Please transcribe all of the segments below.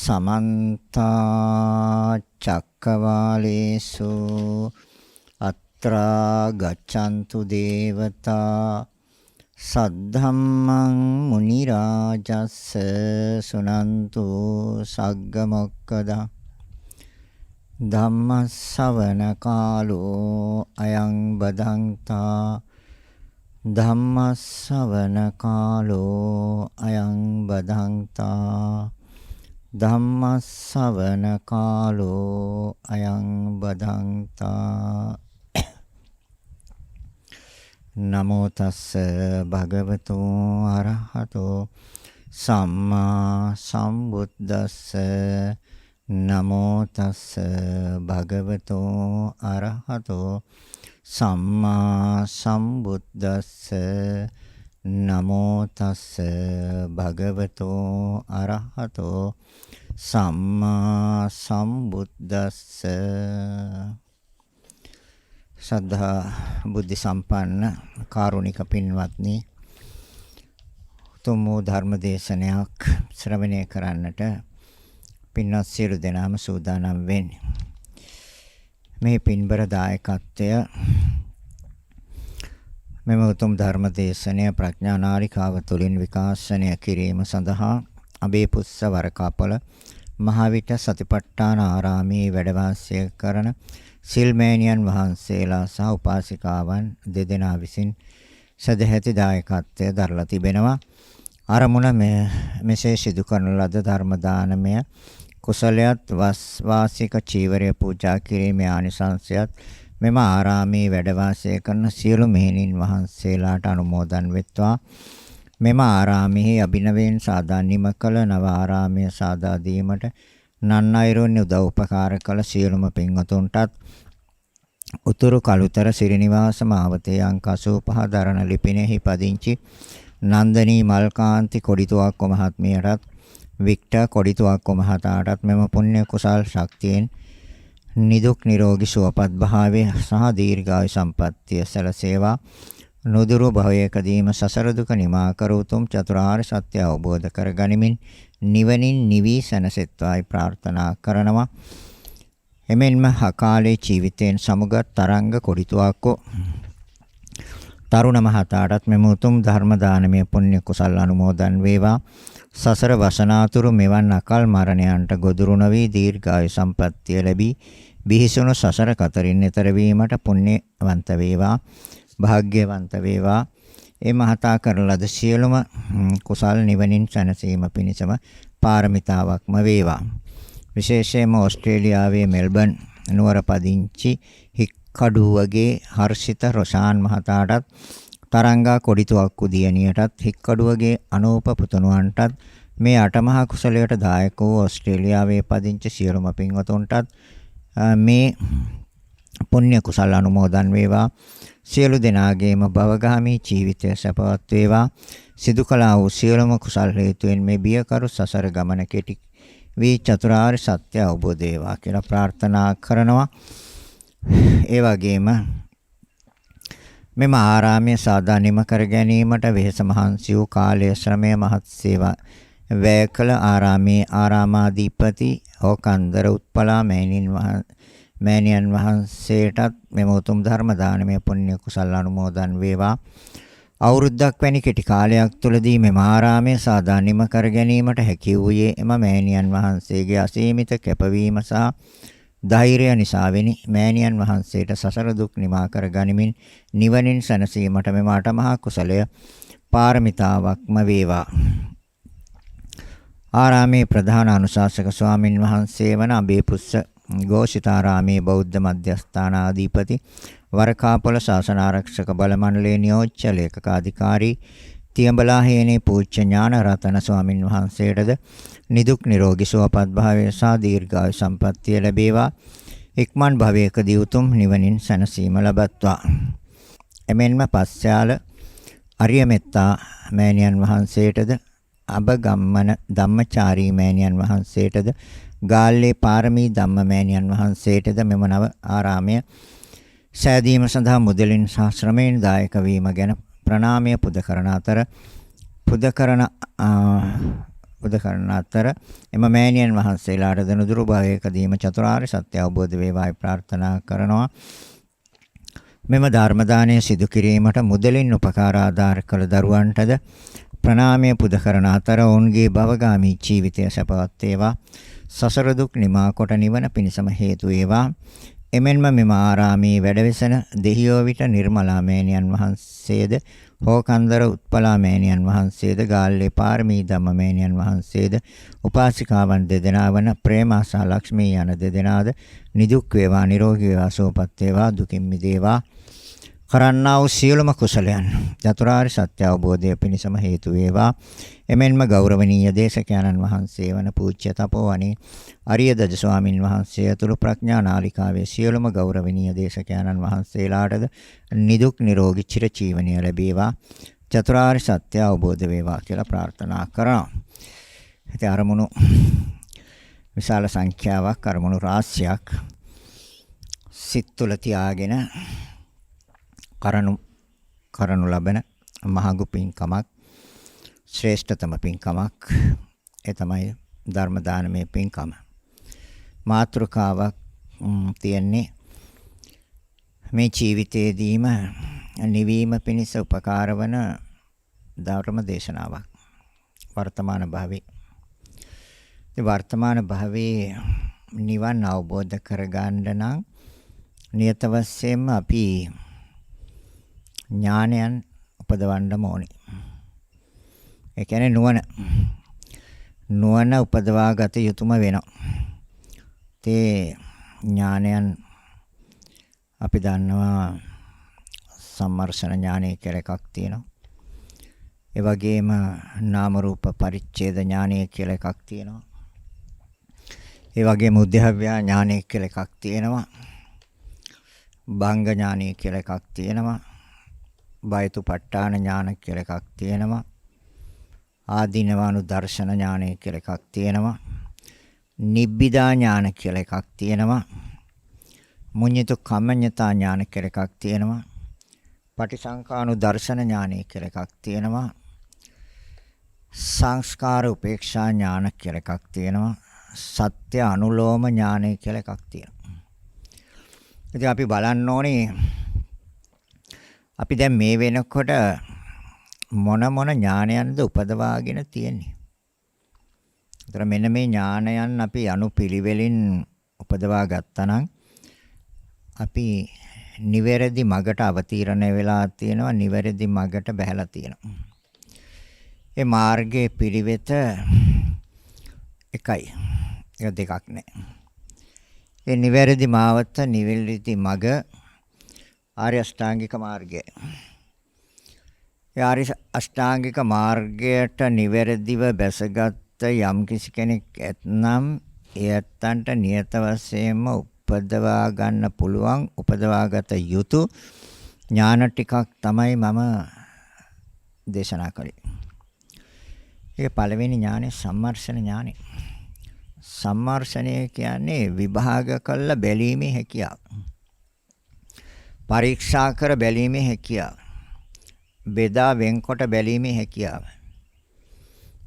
समन्ता चक्रवालेषु अत्रा गच्छन्तु देवता सद्धम्मं मुनिराजस्स सुनन्तु सग्गमोक्कदा धम्मස්සවන කාලෝ අයං බදන්තා ධම්මස්සවන කාලෝ අයං බදන්තා ධම්මස්සවන කාලෝ අයං බදන්තා නමෝ තස්ස භගවතු අරහතෝ සම්මා සම්බුද්දස්ස නමෝ තස්ස භගවතු අරහතෝ සම්මා සම්බුද්දස්ස නමෝ තස්ස භගවතු අරහතෝ සම්මා සම්බුද්දස්ස සද්ධා බුද්ධ සම්පන්න කාරුණික පින්වත්නි තුමෝ ධර්ම දේශනයක් ශ්‍රවණය කරන්නට පින්වත් සියලු දෙනාම සූදානම් වෙන්නේ. මේ පින්බර දායකත්වය මෙම උතුම් ධර්ම දේශනය ප්‍රඥා නාලිකාව තුළින් විකාශනය කිරීම සඳහා අබේපුස්ස වරකාපොළ මහවිට සතිපට්ඨාන ආරාමයේ වැඩ වාසය කරන සිල්මේනියන් වහන්සේලා සහ උපාසිකාවන් දෙදෙනා විසින් සදැහැති දායකත්වය දරලා තිබෙනවා. අරමුණ මෙසේ සිදු කරන ලද ධර්ම දානමය කුසලයත් වාසික චීවරය පූජා කිරීමේ ආනිසංසයත් මෙම ආරාමයේ වැඩ වාසය කරන සියලු මෙහෙණින් වහන්සේලාට අනුමෝදන් වෙත්වා. මෙම ආරාමයේ අභිනවයෙන් සාදා නිම කළ නව ආරාමය සාදා දීමට නන්නයිරුන් උදව් උපකාර කළ සියලුම පින්වතුන්ටත් උතුරු කළුතර සිරිනිවාස මාවතේ අංක 85 දරණ ලිපිනෙහි පදිංචි නන්දනී මල්කාන්ති කොඩිතුවක්ක මහත්මියටත් වික්ටර් කොඩිතුවක්ක මහතාටත් මෙම පුණ්‍ය කුසල් ශක්තියෙන් නිදුක් නිරෝගී සුවපත් භාවය සහ දීර්ඝායු සම්පන්නිය සැලසේවා. නුදුරු භවයකදීම සසර දුක නිමා කර උතුම් චතුරාර්ය සත්‍ය අවබෝධ කර ගනිමින් නිවනින් නිවී සැනසෙත්වායි ප්‍රාර්ථනා කරනවා. එමෙන්ම අකාලේ ජීවිතයෙන් සමුගත් තරංග කොඩිතුවක්කෝ තරුණ මහතාටත් මෙම උතුම් ධර්ම දානමය පුණ්‍ය කුසල් අනුමෝදන් වේවා. සසර වසනාතුරු මෙවන් අකල් මරණයන්ට ගොදුරු නොවි දීර්ඝායු සම්පන්නිය ලැබී බිහිසුණු සසර කතරින් එතර වීමට පුණ්‍යවන්ත වේවා, භාග්‍යවන්ත වේවා. ඒ මහතා කරන ලද සියලුම කුසල් නිවනින් සැනසීම පිණිසම පාරමිතාවක්ම වේවා. විශේෂයෙන්ම ඕස්ට්‍රේලියාවේ මෙල්බන් නුවර පදිංචි හික්කඩුවගේ හර්ෂිත රොෂාන් මහතාටත් තරංගා කොඩිතුවක්කු දියණියටත් හික්කඩුවගේ අනූප පුතුණුවන්ටත් මේ අටමහා කුසලයට දායක වූ ඕස්ට්‍රේලියාවේ පදිංචි සියලුම පින්වතුන්ටත් මේ පුණ්‍ය කුසල අනුමෝදන් වේවා. සියලු දෙනාගේම භවගාමී ජීවිතය සපවත් වේවා. සිදු කළා වූ සියලුම කුසල් හේතුවෙන් මේ බියකරු සසර ගමන කෙටි වී චතුරාර්ය සත්‍ය අවබෝධ වේවා කියලා ප්‍රාර්ථනා කරනවා. ඒ වගේම මෙම ආරාමයේ සාදා නිම කර ගැනීමට වෙහෙස මහන්සි වූ කාලය ශ්‍රමය මහත් සේවා වැය කළ ආරාමයේ ආරාමාධිපති ඕකන්දර උත්පලා මෑණියන් වහන්සේටත් මෙම උතුම් ධර්ම දානමය පුණ්‍ය කුසල අනුමෝදන් වේවා. අවුරුද්දක් වැනි කෙටි කාලයක් තුළදී මෙම ආරාමයේ සාදා නිම කර ගැනීමට හැකි වූයේ එම මෑණියන් වහන්සේගේ අසීමිත කැපවීම සහ ධෛර්යය නිසා වෙනි. මෑණියන් වහන්සේට සසර දුක් නිමා කර ගනිමින් නිවනින් සැනසීමට මෙම අටමහා කුසලය පාරමිතාවක්ම වේවා. ආරාමේ ප්‍රධාන අනුශාසක ස්වාමින් වහන්සේ වන අබේපුස්ස ഘോഷිතාරාමේ බෞද්ධ මධ්‍යස්ථානාධිපති වරකාපොළ ශාසන ආරක්ෂක බල මණ්ඩලයේ නියෝජ්‍ය ලේකකාධිකාරී තියඹලා හේනේ පූජ්‍ය ඥානරතන ස්වාමින් වහන්සේටද නිදුක් නිරෝගී සුවපත් භාවය සහ දීර්ඝායු සම්පන්නිය ලැබේවා. ඉක්මන් භවයකදී උතුම් නිවනින් සැනසීම ලබත්වා. එමෙන්ම පස්යාල අරියමෙත්තා මෑණියන් වහන්සේටද අබගම්මන ධම්මචාරී මෑණියන් වහන්සේටද ගාල්ලේ පාරමී ධම්ම මෑණියන් වහන්සේටද මෙම නව ආරාමය සෑදීම සඳහා මුදලින් සහ ශ්‍රමයෙන් දායක වීම ගැන ප්‍රණාමය පුද කරන අතර පුද කරන පුද කරන අතර එම මෑණියන් වහන්සේලාට දනුදුරු භවයකදීම චතුරාර්ය සත්‍ය අවබෝධ වේවායි ප්‍රාර්ථනා කරනවා. මෙම ධර්ම දාණය සිදු කිරීමට මුදලින් උපකාර ආධාර කළ දරුවන්ටද ප්‍රණාමය පුද කරන අතර ඔවුන්ගේ භවගාමී ජීවිතය සපවත් වේවා. සසර දුක් නිමා කොට නිවන පිණසම හේතු වේවා. එමෙන්ම මෙම ආරාමේ වැඩවෙසෙන දෙහියෝ විට නිර්මලා මෑණියන් වහන්සේද හෝකන්දර උත්පලා මෑණියන් වහන්සේද ගාල්ලේ පාරමී ධම්ම මෑණියන් වහන්සේද උපාසිකාවන් දෙදෙනා වන ප්‍රේමාසා ලක්ෂ්මී යන දෙදෙනාද නිදුක් වේවා නිරෝගී වේවා සුවපත් වේවා දුකින් මිදේවා. කරන්නා වූ සියලුම කුසලයන් චතුරාර්ය සත්‍ය අවබෝධය පිණසම හේතු වේවා. එමෙන්ම ගෞරවනීය දේශකයන්න් වහන්සේ වන පූජ්‍ය තපෝවණේ අරිය දජ ස්වාමින් වහන්සේ ඇතුළු ප්‍රඥා නාලිකාවේ සියලුම ගෞරවනීය දේශකයන්න් වහන්සේලාටද නිදුක් නිරෝගී චිරජීවනය ලැබේවා. චතුරාර්ය සත්‍ය අවබෝධ වේවා කියලා ප්‍රාර්ථනා කරනවා. ඉතින් අරමුණු විශාල සංඛ්‍යාවක් අරමුණු රාශියක් සිත් තුළ තියාගෙන කරනු ලබන මහඟු පින්කමක් ශ්‍රේෂ්ඨතම පින්කමක් ඒ තමයි ධර්ම දානමය පින්කම. මාතෘකාවක් තියන්නේ මේ ජීවිතයේදීම නිවීම පිණිස උපකාර වන ධර්ම දේශනාවක්. වර්තමාන භවයේ වර්තමාන භවයේ නිවන් අවබෝධ කරගන්න නම් නියත වශයෙන්ම අපි ඥානයන් උපදවන්න ඕනේ. ඒ කියන්නේ නුවණ උපදවා ගත යුතුම වෙනවා. ඒ ඥානයන් අපි දන්නවා සම්මර්ෂණ ඥානය කියලා එකක් තියෙනවා. ඒ වගේම නාම රූප පරිච්ඡේද ඥානය කියලා එකක් තියෙනවා. ඒ වගේම උද්‍යව්‍ය ඥානය කියලා එකක් තියෙනවා. භංග ඥානය කියලා එකක් තියෙනවා. බයතුපට්ඨාන ඥාන කියලා එකක් තියෙනවා. ආදීනවානු දර්ශන ඥානය කියලා එකක් තියෙනවා. නිබ්බිදා ඥාන කියලා එකක් තියෙනවා. මුඤ්ඤිතු කම්මඤ්ඤතා ඥාන කියලා එකක් තියෙනවා. පටිසංකානු දර්ශන ඥානය කියලා එකක් තියෙනවා. සංස්කාර උපේක්ෂා ඥාන කියලා එකක් තියෙනවා. සත්‍ය අනුලෝම ඥානය කියලා එකක් තියෙනවා. ඉතින් අපි බලන්න ඕනේ අපි දැන් මේ වෙනකොට මොන ඥානයන්ද උපදවාගෙන තියෙන්නේ. ඒතර මෙන්න මේ ඥානයන් අපි අනුපිළිවෙලින් උපදවා ගත්තා නම් අපි නිවැරදි මගට අවතීර්ණ වෙලා තියෙනවා, නිවැරදි මගට බැහැලා තියෙනවා. ඒ මාර්ගයේ පිළිවෙත එකයි. ඒක දෙකක් නෑ. ඒ නිවැරදි මාවත නිවැරදි මග ආර්ය අෂ්ටාංගික මාර්ගය. ඒ ආර්ය අෂ්ටාංගික මාර්ගයට නිවැරදිව බැසගත් යම් කිසි කෙනෙක් ඇතනම් එයන්ට නියත වශයෙන්ම උපදවා ගන්න පුළුවන් උපදවාගත යුතු ඥාන ටිකක් තමයි මම දේශනා කළේ. ඒක පළවෙනි ඥානෙ සම්මර්ෂණ ඥානෙ. සම්මර්ෂණය කියන්නේ විභාග කළ බැලීමේ හැකියාව. පරීක්ෂා කර බැලීමේ හැකියාව. බෙදා වෙන්කොට බැලීමේ හැකියාව.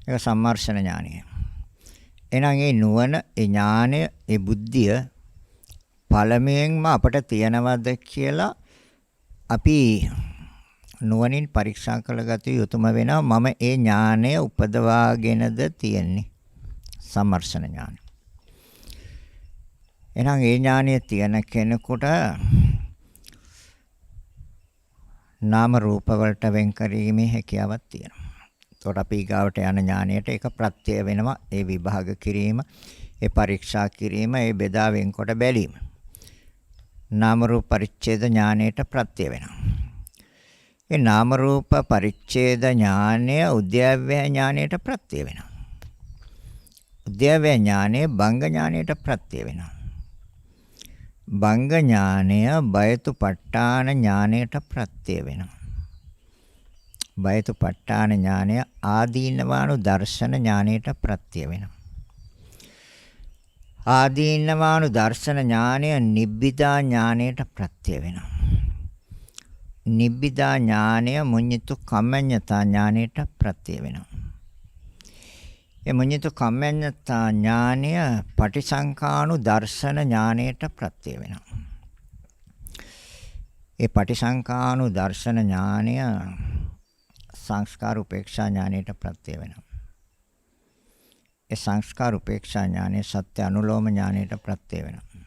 ඒක සම්මර්ෂණ ඥානය. එහෙනම් ඒ නුවණ, ඒ ඥානය, ඒ බුද්ධිය පළමුවෙන්ම අපට තියනවද කියලා අපි නුවණින් පරීක්ෂා කරගත යුතුම වෙනවා. මම ඒ ඥානය උපදවාගෙනද තියෙන්නේ. සම්මර්ෂණ ඥානය. එහෙනම් ඒ ඥානය තියෙන කෙනෙකුට නාම රූප වලට වෙන් කිරීමේ හැකියාවක් තියෙනවා. එතකොට අපි ඊගාවට යන ඥානයට ඒක ප්‍රත්‍ය වෙනවා. ඒ විභාග කිරීම, ඒ පරීක්ෂා කිරීම, ඒ බෙදා වෙන්කොට බැලීම. නාම රූප පරිච්ඡේද ඥානයට ප්‍රත්‍ය වෙනවා. ඒ නාම රූප පරිච්ඡේද ඥානය උද්‍යව්‍ය ඥානයට ප්‍රත්‍ය වෙනවා. උද්‍යව්‍ය ඥානය භංග ඥානයට ප්‍රත්‍ය වෙනවා. භංග ඥානය බයතුපට්ඨාන ඥානයට ප්‍රත්‍ය වෙනවා. බයතුපට්ඨාන ඥානය ආදීනවානු දර්ශන ඥානයට ප්‍රත්‍ය වෙනවා. ආදීනවානු දර්ශන ඥානය නිබ්බිදා ඥානයට ප්‍රත්‍ය වෙනවා. නිබ්බිදා ඥානය මුඤ්ඤිතු කම්මඤ්ඤතා ඥානයට ප්‍රත්‍ය වෙනවා. ඒ මුඤ්ඤිත කම්මඤ්ඤතා ඥානය පටිසංකානු දර්ශන ඥානයට ප්‍රත්‍ය වෙනවා. ඒ පටිසංකානු දර්ශන ඥානය සංස්කාර උපේක්ෂා ඥානයට ප්‍රත්‍ය වෙනවා. ඒ සංස්කාර උපේක්ෂා ඥානය සත්‍ය අනුලෝම ඥානයට ප්‍රත්‍ය වෙනවා.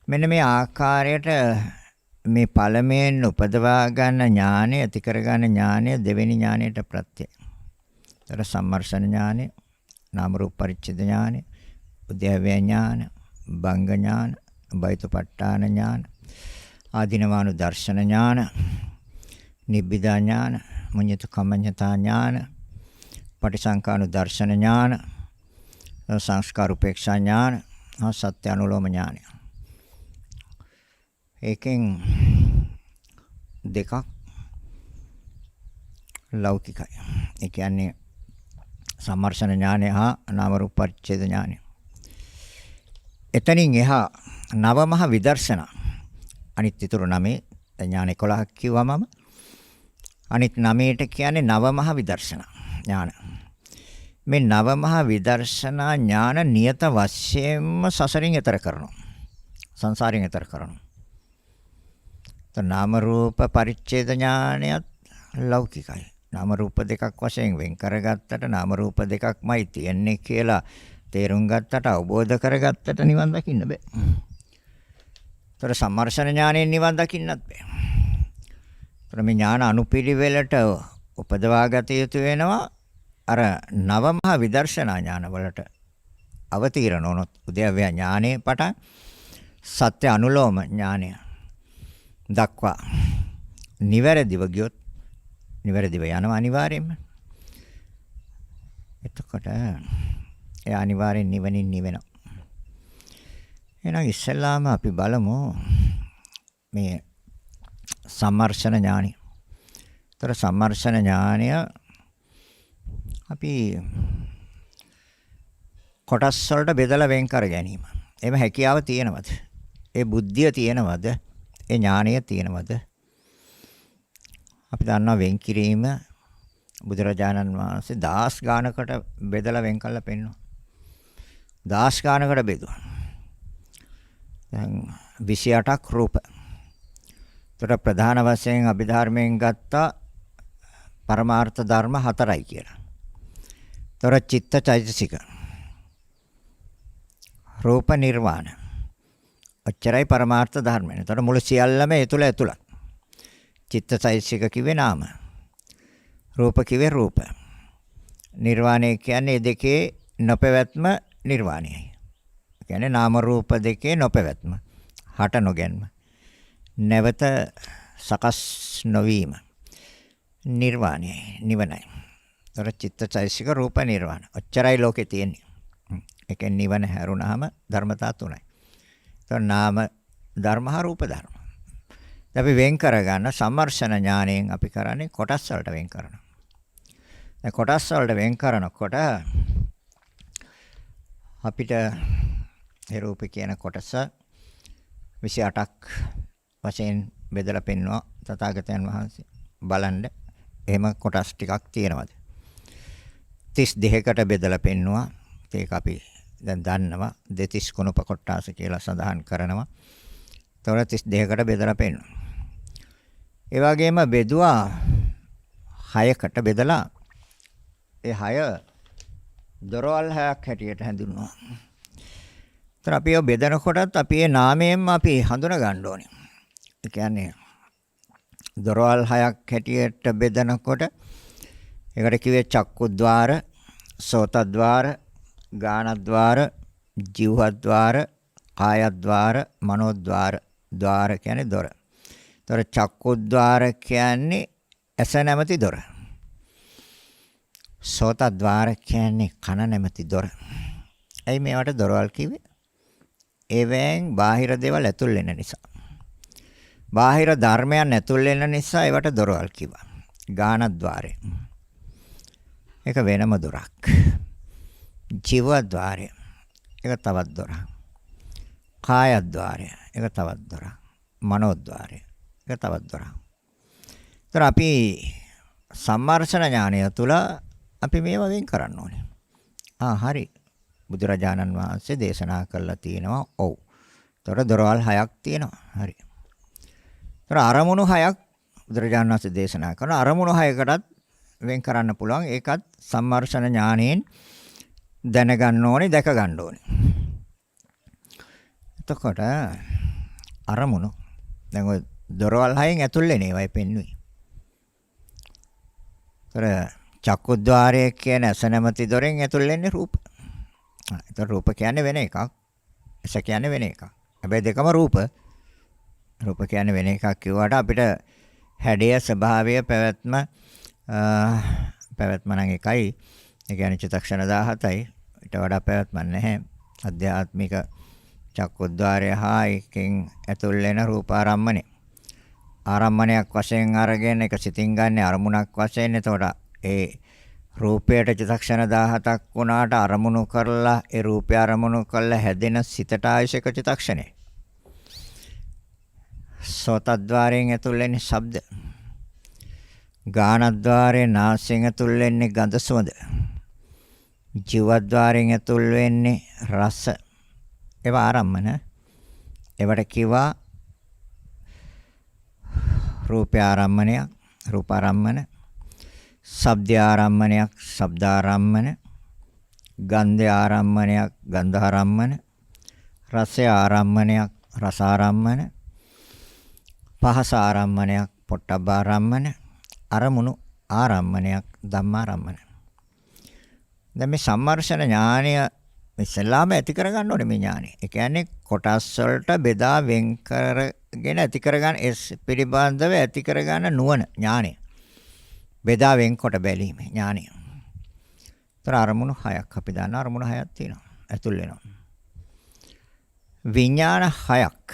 මෙන්න මේ ආකාරයට මේ පළමෙන් උපදවා ගන්න ඥානය, ඇති කර ගන්න ඥානය දෙවෙනි ඥානයට ප්‍රත්‍යය. ඒතර සම්මර්ෂණ ඥානය, නාම රූප පරිච්ඡේද ඥානය, උද්‍යව්‍ය ඥාන, භංග ඥාන, බයිතපට්ඨාන ඥාන, ආධිනවානු දර්ශන ඥාන, නිබ්බිදා ඥාන, මුඤ්ඤිත කම්මඤ්ඤතා ඥාන, පටිසංකානු දර්ශන ඥාන, සංස්කාර උපේක්ෂා ඥාන, සත්‍ය අනුලෝම ඥානය. ඒකෙන් දෙකක් ලෞකිකයි. ඒ කියන්නේ සම්මර්ෂණ ඥානය හා නාම රූප පරිච්ඡේද ඥානය. එතනින් එහා නවමහ විදර්ශනා. අනිත් ඊතුරු 9 ඥාන 11ක් කිව්වමම අනිත් 9ට කියන්නේ නවමහ විදර්ශනා ඥාන. මේ නවමහ විදර්ශනා ඥාන නියත වශයෙන්ම සසරින් එතර කරනවා. සංසාරයෙන් එතර කරනවා. නාම රූප පරිච්ඡේද ඥානයත් ලෞකිකයි. නාම රූප දෙකක් වශයෙන් වෙන් කරගත්තට නාම රූප දෙකක්මයි තියෙන්නේ කියලා තේරුම් ගත්තට අවබෝධ කරගත්තට නිවන් දකින්න බෑ. ඒතර සම්මර්ෂණ ඥාණයෙන් නිවන් දකින්නත් බෑ. ඒතර මේ ඥාන අනුපිළිවෙලට උපදවා ගත යුතු වෙනවා අර නවමහ විදර්ශනා ඥාන වලට අවතීර්ණ වුණොත් උද්‍යව්‍ය ඥානයේ පටන් සත්‍ය අනුලෝම ඥානය දක්වා නිවැරදිව ගියොත් නිවැරදිව යනවා අනිවාර්යයෙන්ම. එතකොට ඒ අනිවාර්යෙන් නිවනින් නිවෙනවා. එහෙනම් ඉස්සෙල්ලාම අපි බලමු මේ සම්මර්ෂණ ඥානය. ඒතර සම්මර්ෂණ ඥානය අපි කොටස් වලට බෙදලා වෙන් කර ගැනීම. එහෙම හැකියාව තියෙනවද? ඒ බුද්ධිය තියෙනවද? ඒ ඥානය තියෙනවද? අපි දන්නවා වෙන් කිරීම බුදුරජාණන් වහන්සේ 10 ගානකට බෙදලා වෙන් කළා පෙන්වනවා. 10 ගානකට බෙදුවා. දැන් 28ක් රූප. ඒතර ප්‍රධාන වශයෙන් අභිධර්මයෙන් ගත්තා පරමාර්ථ ධර්ම 4යි කියලා. ඒතර චිත්ත චෛතසික රූප නිර්වාණ ඔච්චරයි පරමාර්ථ ධර්මනේ. ඒතර මුළු සියල්ලම ඒ තුල ඇතුළත්. චිත්තචෛතසික කිව්වේ නාම. රූප කිව්වේ රූප. නිර්වාණය කියන්නේ දෙකේ නොපැවැත්ම නිර්වාණයයි. ඒ කියන්නේ නාම රූප දෙකේ නොපැවැත්ම. හට නොගැන්ම. නැවත සකස් නොවීම. නිර්වාණයයි නිවනයි. ඒතර චිත්තචෛතසික රූප නිර්වාණ. ඔච්චරයි ලෝකේ තියෙන්නේ. ඒ කියන්නේ නිවන හැරුණාම ධර්මතා තුනයි. ඒතර නාම ධර්ම හා රූප ධර්ම. අපි වෙන් කරගන්න සම්මර්ෂණ ඥාණයෙන් අපි කරන්නේ කොටස් වලට වෙන් කරනවා. දැන් කොටස් වලට වෙන් කරනකොට අපිට ඒ රූප කියන කොටස 28ක් වශයෙන් බෙදලා පෙන්වනවා තථාගතයන් වහන්සේ. බලන්න එහෙම කොටස් ටිකක් තියෙනවද? 32කට බෙදලා පෙන්වනවා. ඒක අපි දැන් දන්නවා දෙතිස් කුණප කොටාස කියලා සඳහන් කරනවා. ඒතොර 32කට බෙදලා පෙන්වනවා. ඒ වගේම බෙදුවා 6කට බෙදලා ඒ 6 දොරවල් 6ක් හැටියට හැඳින්වුවා. ඒතර අපි ඒ බෙදනකොටත් අපි ඒ නාමයෙන්ම අපි හඳුනා ගන්න ඕනේ. ඒ කියන්නේ දොරවල් 6ක් හැටියට බෙදනකොට ඒකට කිව්වේ චක්කුද්්වාර, සෝතද්්වාර, ගානද්්වාර, ජීවහද්්වාර, කායද්්වාර, මනෝද්්වාර. ద్వාර කියන්නේ දොර. ඒතර චක්කුද්්වාර කියන්නේ ඇස නැමැති දොර. සෝතද්්වාර කියන්නේ කන නැමැති දොර. ඇයි මේවට දොරවල් කිව්වේ? ඒවෙන් බාහිර දේවල් ඇතුල් වෙන නිසා. බාහිර ධර්මයන් ඇතුල් වෙන නිසා ඒවට දොරවල් කිව්වා. ගානද්්වාරය. ඒක වෙනම දොරක්. ජීවද්්වාරය. ඒක තවත් දොරක්. කායද්්වාරය. ඒක තවත් දොරක්. මනෝද්්වාරය. ඒක තවත් දොරක්. ඒතර අපි සම්මර්ෂණ ඥානය තුළ අපි මේවා වෙන් කරන්න ඕනේ. හරි. බුදුරජාණන් වහන්සේ දේශනා කළා තියෙනවා. ඔව්. ඒතර දොරවල් 6ක් තියෙනවා. හරි. ඒතර අරමුණු 6ක් බුදුරජාණන් වහන්සේ දේශනා කරන අරමුණු 6කටත් වෙන් කරන්න පුළුවන්. ඒකත් සම්මර්ෂණ ඥාණයෙන් දැනගන්න ඕනේ, දැක ගන්න ඕනේ. එතකොට අරමුණු දැන් ඔය දොරවල් 6න් ඇතුල් වෙන ඒවායි පෙන්වුවේ. ඒතර චක්කුද්්වාරය කියන ඇස නැමැති දොරෙන් ඇතුල් වෙන්නේ රූප. ඒතර රූප කියන්නේ වෙන එකක්. ඇස කියන්නේ වෙන එකක්. හැබැයි දෙකම රූප. රූප කියන්නේ වෙන එකක් කිව්වට අපිට හැඩය, ස්වභාවය, පැවැත්ම නම් එකයි. ඒ කියන්නේ චිත්තක්ෂණ 17යි. ඊට වඩා පැවැත්මක් නැහැ. අධ්‍යාත්මික චක්කුද්්වාරය හා එකෙන් ඇතුල් වෙන රූපාරම්මණය. ආරම්මණයක් වශයෙන් අරගෙන ඒක සිතින් ගන්න අරමුණක් වශයෙන්. එතකොට ඒ රූපයට චිත්තක්ෂණ 17ක් වුණාට අරමුණු කරලා ඒ රූපය අරමුණු කරලා හැදෙන සිතට ආයශක චිත්තක්ෂණය. සෝතද්්වාරයෙන් ඇතුල් වෙන්නේ ශබ්ද. ගානද්්වාරයෙන් නාසයෙන් ඇතුල් වෙන්නේ ගඳ සුවඳ. ජීවද්්වාරයෙන් ඇතුල් වෙන්නේ රස. ඒවා ආරම්මන. ඒවට කිව්වා රූපය ආරම්මණයක්, රූපාරම්මන. ශබ්ද ආරම්මණයක්, ශබ්දාරම්මන. ගන්ධ ආරම්මණයක්, ගන්ධාරම්මන. රස ආරම්මණයක්, රසාරම්මන. පහස ආරම්මණයක්, පොට්ටබ්බාරම්මන. අරමුණු ආරම්මණයක්, ධම්මාරම්මන. දැන් මේ සම්මර්ෂණ ඥානය ඉස්සෙල්ලාම ඇති කරගන්න ඕනේ මේ ඥානය. ඒ කියන්නේ කොටස් වලට බෙදා වෙන් කරගෙන ඇති කරගන්න පිළිබඳව ඇති කරගන්න නුවණ ඥානය. බෙදා වෙන්කොට බැලීම ඥානය. ඒතර අරමුණු 6ක් අපි දන්නවා. අරමුණු 6ක් තියෙනවා. ඇතුල් වෙනවා. විඥාන 6ක්.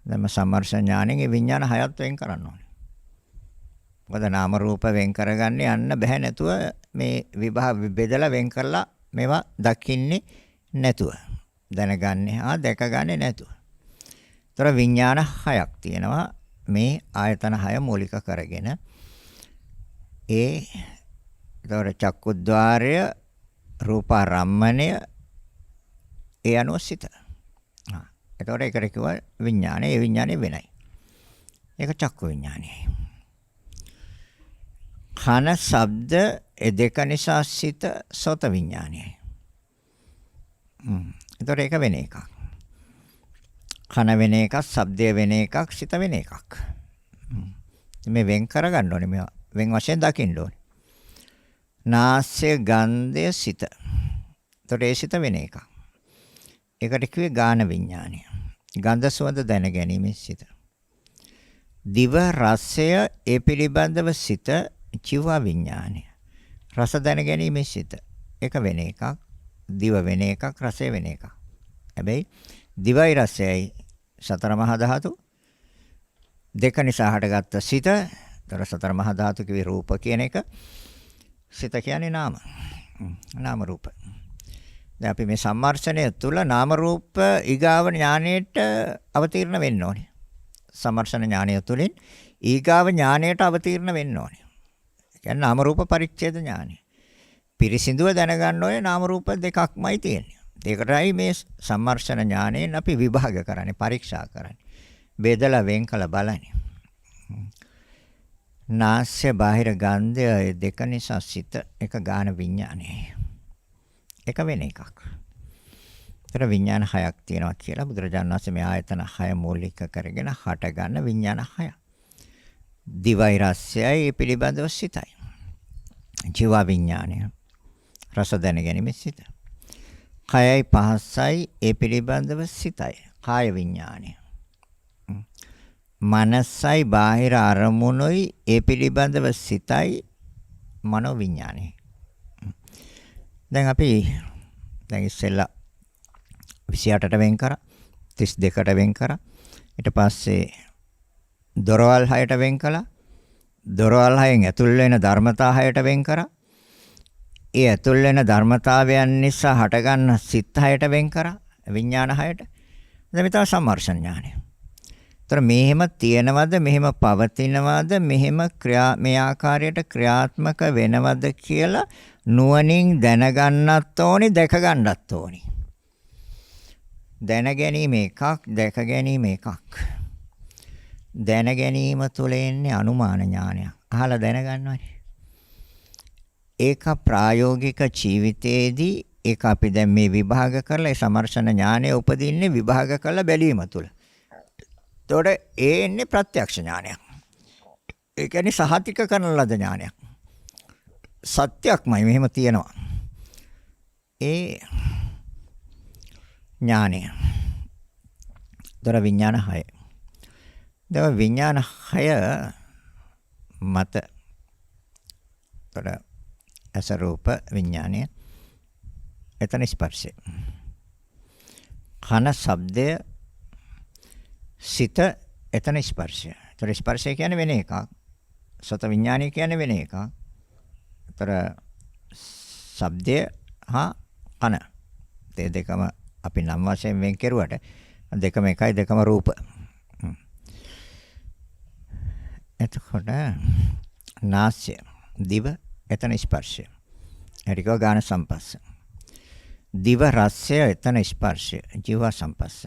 දැන් සම්මර්ෂණ ඥාණයෙන් විඥාන 6ක් වෙන් කරන්න ඕනේ. මොකද නාම රූප වෙන් කරගන්නේ යන්න බෑ නැතුව මේ විභාග බෙදලා වෙන් කරලා මේවා දකින්නේ නැතුව. දැනගන්නේ දැකගන්නේ නැතුව. ඒතර විඥාන 6ක් තියෙනවා. මේ ආයතන 6 මූලික කරගෙන ඒතර චක්කුද්්වාරය, රූපාරම්මණය, ඒ අනුව සිත. ඒතර ඒකට කිව්වා විඥානය. ඒ විඥානය වෙනයි. ඒක චක්කු විඥානයයි. කන, ශබ්ද ඒ දෙක නිසා සිත සෝත විඥානයයි. ඒතර ඒක වෙන එකක්. කන වෙන එකක්, ශබ්දය වෙන එකක්, සිත වෙන එකක්. මේ වෙන් කරගන්න ඕනේ. මේවා වෙන් වශයෙන් දකින්න ඕනේ. නාසය, ගන්ධය, සිත. ඒතර ඒ සිත වෙන එකක්. ඒකට කිව්වේ ගාන විඥානය. ගන්ධ සුවඳ දැන ගැනීම සිත. දිව රසය ඒ පිළිබඳව සිත ජීව විඥානය. රස දැන ගැනීම සිත. ඒක වෙන එකක්. දිව වෙන එකක්, රසය වෙන එකක්. හැබැයි දිවයි රසයයි සතර මහා ධාතු දෙක නිසා හටගත්ත සිත. ତර සතර මහා ධාතු කිවි රූප කියන එක. සිත කියන්නේ නාම. නාම රූප. දැන් අපි මේ සම්මර්ෂණය තුළ නාම රූප ඊගාව ඥාණයට අවතීර්ණ වෙන්න ඕනේ. සම්මර්ෂණ ඥාණය තුළින් ඊගාව ඥාණයට අවතීර්ණ වෙන්න ඕනේ. ඒ කියන්නේ නාම රූප පරිච්ඡේද ඥාණය. පිරිසිදුව දැනගන්න ඕනේ නාම රූප දෙකක්මයි තියෙන්නේ. ඒකටයි මේ සම්මර්ෂණ ඥාණයෙන් අපි විභාග කරන්නේ, පරීක්ෂා කරන්නේ. බෙදලා වෙන් කළ බලන්නේ. නාස්‍ය බාහිර ගන්ධය දෙක නිසා සිත එක ගාන විඥානයයි. එක වෙන එකක්. ඒතර විඥාන 6ක් තියෙනවා කියලා බුදුරජාණන් වහන්සේ මේ ආයතන 6 මූලික කරගෙන හට ගන්න විඥාන 6. දිවයි රසයයි පිළිබඳව සිතයි. ජීව විඥානය. රස දැන ගැනීම සිත. කයයි පහසයි ඒ පිළිබඳව සිතයි. කාය විඥානය. මනසයි බාහිර අරමුණුයි ඒ පිළිබඳව සිතයි මනෝ විඥානය. දැන් අපි ඉස්සෙල්ලා 28ට වෙන් කරා 32ට වෙන් කරා ඊට පස්සේ දොරවල් 6ට වෙන් කළා දොරවල් 6න් ඇතුල් වෙන ධර්මතා 6ට වෙන් කරා ඒ ඇතුල් වෙන ධර්මතාවයන් නිසා හටගන්න සිත් 6ට වෙන් කරා විඥාන 6ට දැන් මෙතන සම්මර්ෂණ ඥානය ତර මෙහෙම තියෙනවද මෙහෙම පවතිනවද මෙහෙම මේ ආකාරයට ක්‍රියාත්මක වෙනවද කියලා නුවණින් දැනගන්නත් ඕනි දැක ගන්නත් ඕනි. දැන ගැනීම එකක් දැක ගැනීම එකක්. දැන ගැනීම තුළ එන්නේ අනුමාන ඥානයක්. අහලා දැනගන්නවනේ. ඒක ප්‍රායෝගික ජීවිතයේදී ඒක අපි දැන් මේ විභාග කරලා ඒ සමර්ෂණ ඥානය උපදින්නේ විභාග කරලා බැලීම තුළ. එතකොට ඒ එන්නේ ප්‍රත්‍යක්ෂ ඥානයක්. ඒ කියන්නේ සහතික කරන ලද ඥානයක්. සත්‍යක්මයි මෙහෙම තියෙනවා. ඒ ඥානය. දොර විඥාන 6. දොර විඥාන 6 මත දොර අස රූප විඥානය. එතන ස්පර්ශය. කන ශබ්දය සිත එතන ස්පර්ශය. ඒතර ස්පර්ශය කියන්නේ වෙන එකක්. සත විඥානය කියන්නේ වෙන එකක්. ඒතර ශබ්දය හා කන. මේ දෙකම අපි නම් වශයෙන් වෙන් කෙරුවට දෙකම එකයි දෙකම රූප. එතකොට නාසය දිව එතන ස්පර්ශය. හරික ගාන සම්පස්ස. දිව රසය එතන ස්පර්ශය. ජීව සම්පස්ස.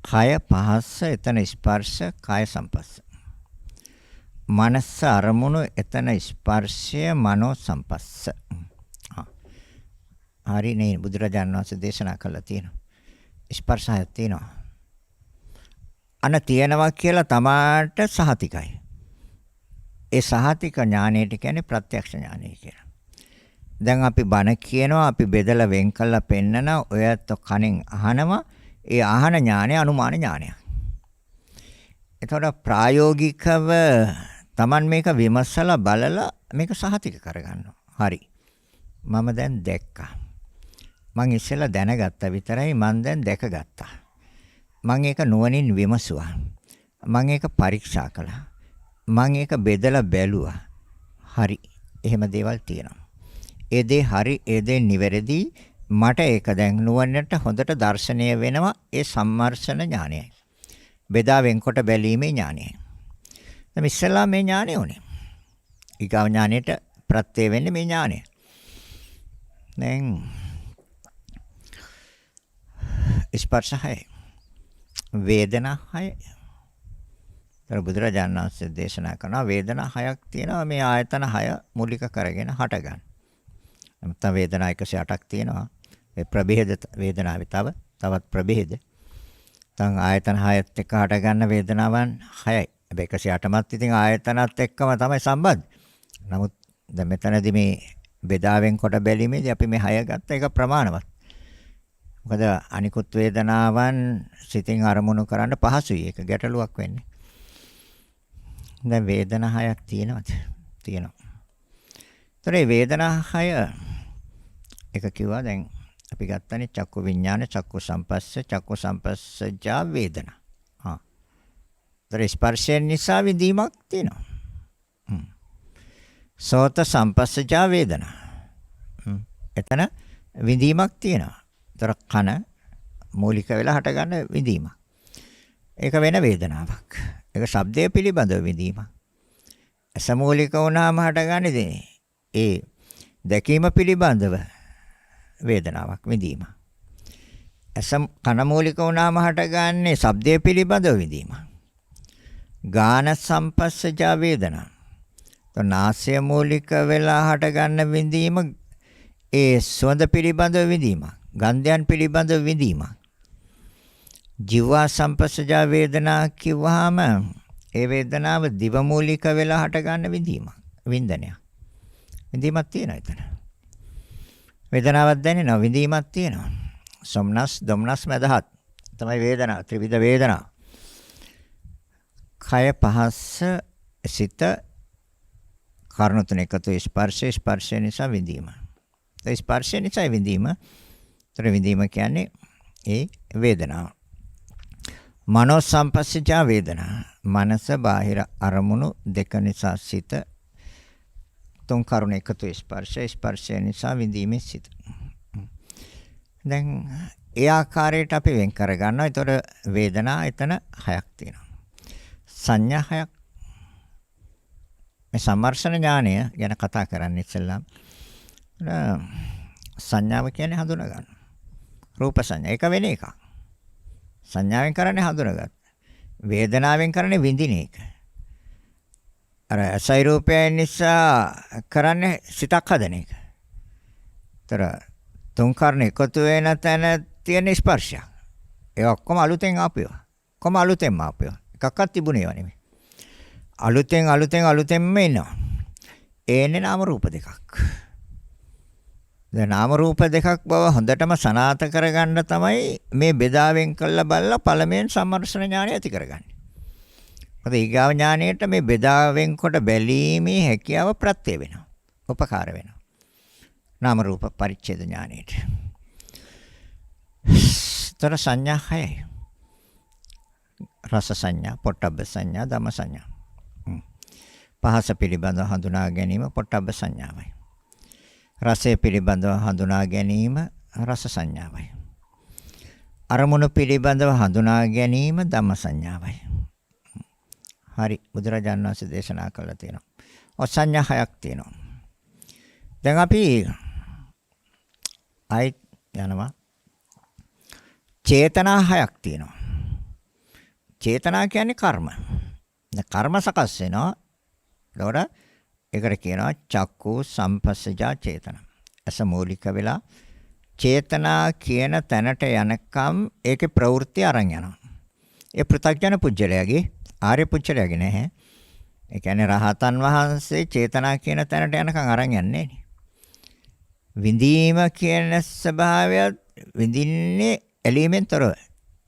කය පහස්ස එතන ස්පර්ශ කාය සම්පස්ස. මනස අරමුණු එතන ස්පර්ශය මනෝ සම්පස්ස. හරි නේ බුදුරජාණන් වහන්සේ දේශනා කළා තියෙනවා. ස්පර්ශය තියෙනවා. අන තියෙනවා කියලා තමාට සහතිකයි. ඒ සහතික ඥානයට කියන්නේ ප්‍රත්‍යක්ෂ ඥානය කියලා. දැන් අපි බණ කියනවා අපි බෙදලා වෙන් කළා පෙන්නන ඔයත් කණෙන් අහනවා ඒ ආහන ඥානය අනුමාන ඥානයක්. එතකොට ප්‍රායෝගිකව Taman මේක විමසලා බලලා මේක සහතික කරගන්නවා. හරි. මම දැන් දැක්කා. මං ඉස්සෙල්ලා දැනගත්තා විතරයි මං දැන් දැකගත්තා. මං ඒක නුවණින් විමසුවා. මං ඒක පරීක්ෂා කළා. මං ඒක බෙදලා බැලුවා. හරි. එහෙම දේවල් තියෙනවා. ඒ දේ හරි, ඒ දේ නිවැරදි. මට ඒක දැන් නුවණට හොඳට දැర్శණය වෙනවා. ඒ සම්මර්ෂණ ඥානයයි. බෙදා වෙන්කොට බැලීමේ ඥානයයි. දැන් ඉස්සෙල්ලා මේ ඥානය උනේ. ඊගාව ඥානයට ප්‍රත්‍ය වෙන්නේ මේ ඥානය. දැන් ස්පර්ශය වේදනා 6. තර බුදුරජාණන් වහන්සේ දේශනා කරනවා වේදනා 6ක් තියෙනවා මේ ආයතන 6 මූලික කරගෙන හටගන්න. නැත්නම් වේදනා 108ක් තියෙනවා. ඒ ප්‍රභේද වේදනාවේ තවත් ප්‍රභේද. දැන් ආයතන 6ත් එක්ක හටගන්න වේදනාවන් 6යි. හැබැයි 108මත් ඉතින් ආයතනත් එක්කම තමයි සම්බන්ධ. නමුත් දැන් මෙතනදී මේ බෙදාවෙන් කොට බැලීමේදී අපි මේ 6 ගත්ත එක ප්‍රමාණවත්. මොකද අනිකුත් වේදනාවන් සිතින් අරමුණු කරන්න පහසුයි. ඒක ගැටලුවක් වෙන්නේ. දැන් වේදනා 6ක් තියෙනවද? තියෙනවා. ඒතර මේ වේදනා 6 එක කිව්වා දැන් අපි ගත්තනේ චක්කු විඥාන, චක්කු සම්පස්ස, චක්කු සම්පස්සජා වේදනා. ඒතර ස්පර්ශයෙන් නිසා විඳීමක් තියෙනවා. සෝත සම්පස්සජා වේදනා. එතන විඳීමක් තියෙනවා. ඒතර කන මූලික වෙලා හටගන්න විඳීමක්. ඒක වෙන වේදනාවක්. ඒක ශබ්දයේ පිළිබඳව විඳීමක්. අසමූලික වුණාම හටගන්නේ ඒ දැකීම පිළිබඳව වේදනාවක් විඳීමක්. කන මූලික වුණාම හටගන්නේ ශබ්දයේ පිළිබඳව විඳීමක්. ගාන සම්පස්සජා වේදනා. તો නාසය මූලික වෙලා හටගන්න විඳීම ඒ සුවඳ පිළිබඳව විඳීමක්. ගන්ධයන් පිළිබඳව විඳීමක්. ජීවා සම්පස්සජා වේදනා කිව්වහම ඒ වේදනාව දිව මූලික වෙලා හටගන්න විඳීමක්. වින්දනයක්. විඳීමක් තියෙනවා එතන. වේදනාවක් දැනෙනවා විඳීමක් තියෙනවා. සොම්නස් දොම්නස් මදහත් තමයි වේදනා ත්‍රිවිධ වේදනා. කය පහස්ස සිත කර්ණ තුන එකතු ස්පර්ශය නිසා විඳීම. ඒ ස්පර්ශය නිසා විඳීම. ඒතර විඳීම කියන්නේ ඒ වේදනාව. මනෝ සම්පස්සජා වේදනා. මනස බාහිර අරමුණු දෙක නිසා සිත තුන් කරුණ එකතු ස්පර්ශය නිසා විඳීමේ සිත. දැන් ඒ ආකාරයට අපි වෙන් කර ගන්නවා. ඒතකොට වේදනා එතන හයක් තියෙනවා. සංඥා හයක්. මේ සම්මර්ෂණ ඥානය ගැන කතා කරන්න ඉස්සෙල්ලා සංඥාව කියන්නේ හඳුනා ගන්න. රූප සංඥා එක වෙන එකක්. සංඥාවෙන් කරන්නේ හඳුනාගන්න. වේදනාවෙන් කරන්නේ විඳින එක. අර අසයි රූපය නිසා කරන්නේ සිතක් හදන එක. ତර තුන් කර්ණ එකතු වෙන තැන තියෙන ස්පර්ශය. ඒ ඔක්කොම අලුතෙන් ආපේවා. කොහොම අලුතෙන්ම ආපේවා. එකක්වත් තිබුණේ ඒවා නෙමෙයි. අලුතෙන්ම එනවා. ඒන්නේ නාම රූප දෙකක්. දැන් නාම රූප දෙකක් බව හොඳටම සනාත කරගන්න තමයි මේ බෙදාවෙන් කළා බලලා පළමෙන් සම්මර්ෂණ ඥානය ඇති කරගන්නේ. මොකද ඊගාව ඥානයට මේ බෙදාවෙන් කොට බැලීමේ හැකියාව ප්‍රත්‍ය වෙනවා. උපකාර වෙනවා. නාම රූප පරිච්ඡේද ඥානයට. තර සංඥා හයයි. රස සංඥා, පොට්ටබ්බ සංඥා, ධම්ම සංඥා. පහස පිළිබඳව හඳුනා ගැනීම පොට්ටබ්බ සංඥාවයි. රසය පිළිබඳව හඳුනා ගැනීම රස සංඥාවයි. අරමුණු පිළිබඳව හඳුනා ගැනීම ධම්ම සංඥාවයි. හරි බුදුරජාණන් වහන්සේ දේශනා කළා තියෙනවා. ඔය සංඥා හයක් තියෙනවා. දැන් අපි ආයි යනවා. චේතනා හයක් තියෙනවා. චේතනා කියන්නේ කර්ම. දැන් කර්ම සකස් වෙනවා. ඒකට කියනවා චක්කු සම්පස්සජා චේතන. අස මූලික වෙලා චේතනා කියන තැනට යනකම් ඒකේ ප්‍රවෘත්ති අරන් යනවා. ඒ පෘථග්ජන පුජ්‍යලයාගේ ආර්ය පුජ්‍යලයාගේ නැහැ. ඒ කියන්නේ රහතන් වහන්සේ චේතනා කියන තැනට යනකම් අරන් යන්නේ නැහැ. විඳීම කියන ස්වභාවය විඳින්නේ ඇලීමෙන් තොරව.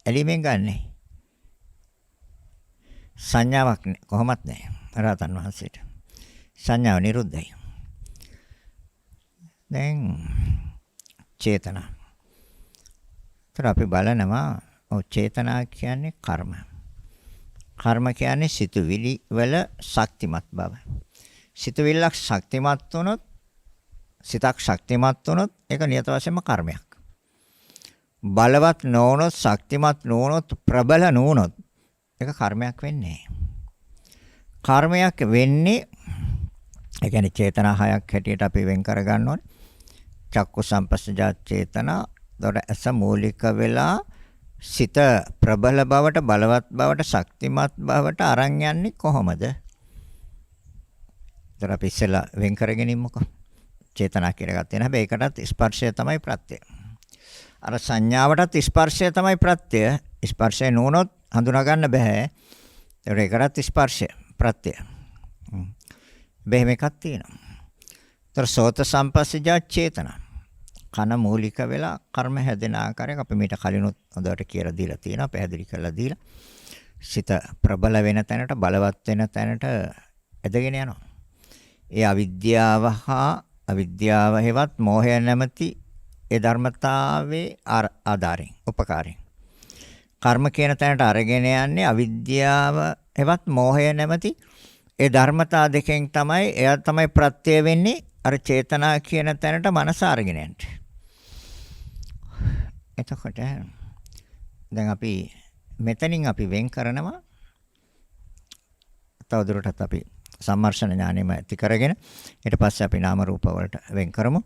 ඇලීමෙන් ගන්නෑ. සංඥාවක් කොහොමත් නැහැ. රහතන් වහන්සේට. සංඥාව නිරුද්ධයි. දැන් චේතනා. ඒතර අපි බලනවා ඔව් චේතනා කියන්නේ කර්ම. කර්ම කියන්නේ සිතුවිලි වල ශක්තිමත් බව. සිතුවිල්ලක් ශක්තිමත් වුණොත් සිතක් ශක්තිමත් වුණොත් ඒක නියත වශයෙන්ම කර්මයක්. බලවත් නොවුනොත් ශක්තිමත් නොවුනොත් ප්‍රබල නොවුනොත් ඒක කර්මයක් වෙන්නේ නැහැ. කර්මයක් වෙන්නේ ඒ කියන්නේ චේතනා හයක් හැටියට අපි වෙන් කර ගන්න ඕනේ. චක්කු සම්පස්සජා චේතනා දොර ඇස මූලික වෙලා සිත ප්‍රබල බවට බලවත් බවට ශක්තිමත් බවට අරන් යන්නේ කොහොමද? ඒතර අපි ඉස්සෙල්ලා වෙන් කරගෙන ඉමුකෝ. චේතනා කියලා ගත්තේ නැහැ. හැබැයි ඒකටත් ස්පර්ශය තමයි ප්‍රත්‍යය. අර සංඥාවටත් ස්පර්ශය තමයි ප්‍රත්‍යය. ස්පර්ශය නොවුනොත් හඳුනා ගන්න බෑ. ඒකටත් ස්පර්ශය ප්‍රත්‍යය. බෙහෙම එකක් තියෙනවා. ඒතර සෝත සම්පස්සජා චේතනා. කන මූලික වෙලා කර්ම හැදෙන ආකාරයක් අපි මීට කලිනුත් හොඳට කියලා දීලා තියෙනවා. පැහැදිලි කරලා දීලා. සිත ප්‍රබල වෙන තැනට බලවත් වෙන තැනට ඇදගෙන යනවා. ඒ අවිද්‍යාව හෙවත් මෝහය නැමැති ඒ ධර්මතාවයේ ආධාරයෙන් උපකාරයෙන්. කර්ම කියන තැනට අරගෙන යන්නේ අවිද්‍යාව හෙවත් මෝහය නැමැති ඒ ධර්මතා දෙකෙන් තමයි එයා තමයි ප්‍රත්‍ය වෙන්නේ අර චේතනා කියන තැනට මනස අරගෙන යන්න. එතකොට දැන් අපි මෙතනින් අපි වෙන් කරනවා තවදුරටත් අපි සම්මර්ෂණ ඥානෙම ඇති කරගෙන ඊට පස්සේ අපි නාම රූප වලට වෙන් කරමු.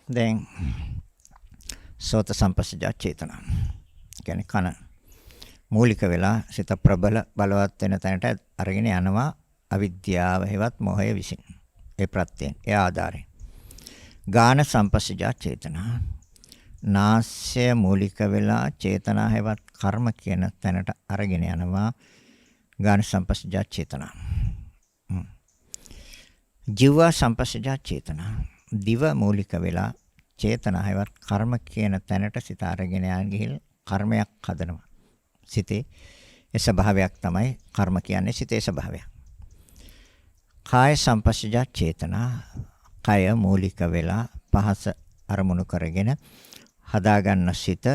දැන් සෝත සම්පස්සජා චේතනා කියන්නේ කන මූලික වෙලා සිත ප්‍රබල බලවත් වෙන තැනට අරගෙන යනවා අවිද්‍යාව හෙවත් මොහය විසින්. ඒ ප්‍රත්‍යයෙන් ඒ ආධාරයෙන්. ගාන සම්පස්සජා චේතනා නාස්‍ය මූලික වෙලා චේතනා හෙවත් කර්ම කියන තැනට අරගෙන යනවා ගාන සම්පස්සජා චේතනා. ජීව සම්පස්සජා චේතනා දිව මූලික වෙලා චේතනා හෙවත් කර්ම කියන තැනට සිත අරගෙන යන ගිහිල් කර්මයක් හදනවා. සිතේ ඒ ස්වභාවයක් තමයි කර්ම කියන්නේ සිතේ ස්වභාවය. කාය සම්පස්සජා චේතනා කය මූලික වෙලා පහස අරමුණු කරගෙන හදාගන්න සිත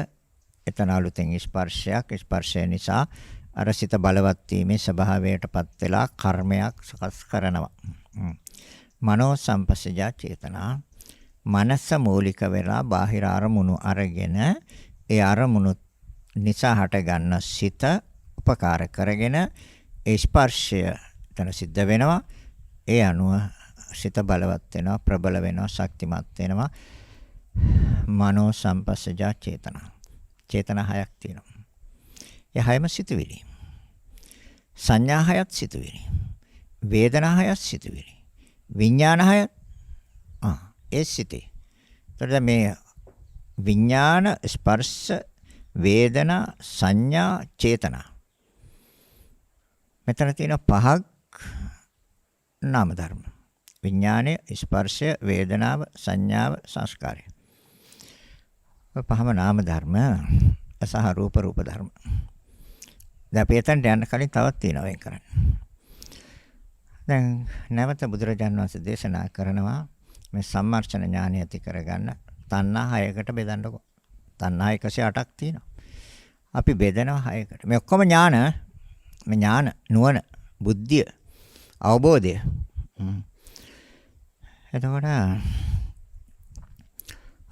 එතන අලුතෙන් ස්පර්ශය නිසා අර සිත බලවත් වීමේ ස්වභාවයටපත් වෙලා කර්මයක් සකස් කරනවා. මනෝ සම්පස්සජා චේතනා මනස මූලික වෙලා බාහිර අරමුණු අරගෙන ඒ අරමුණු නිසා හටගන්න සිත උපකාර කරගෙන ඒ ස්පර්ශය තන සිද්ධ වෙනවා. ඒ අනුව සිත බලවත් වෙනවා, ප්‍රබල වෙනවා, ශක්තිමත් වෙනවා. මනෝ සම්පස්සජා චේතනා. චේතනා හයක් තියෙනවා. ඒ හයම සිතුවිලි. සංඥා හයත් සිතුවිලි. වේදනා හයත් සිතුවිලි. විඥාන හයත් ඒ සිතේ. එතකොට මේ විඥාන, ස්පර්ශ, වේදනා, සංඥා, චේතනා. මෙතන තියෙන පහක් නාම ධර්ම. විඥානය, ස්පර්ශය, වේදනාව, සංඥාව, සංස්කාරය. ඔය පහම නාම ධර්ම සහ රූප ධර්ම. දැන් අපි එතනට යන්න කලින් තවත් තියෙනවා වෙන් කරන්න. දැන් නැවත බුදුරජාණන් වහන්සේ දේශනා කරනවා මේ සම්මර්ෂණ ඥානය ඇති කරගන්න තණ්හා 6කට බෙදන්නකො. තණ්හා 108ක් තියෙනවා. අපි බෙදනවා 6කට. මේ ඔක්කොම ඥාන, මේ ඥාන, නුවණ, බුද්ධිය, අවබෝධය. එතකොට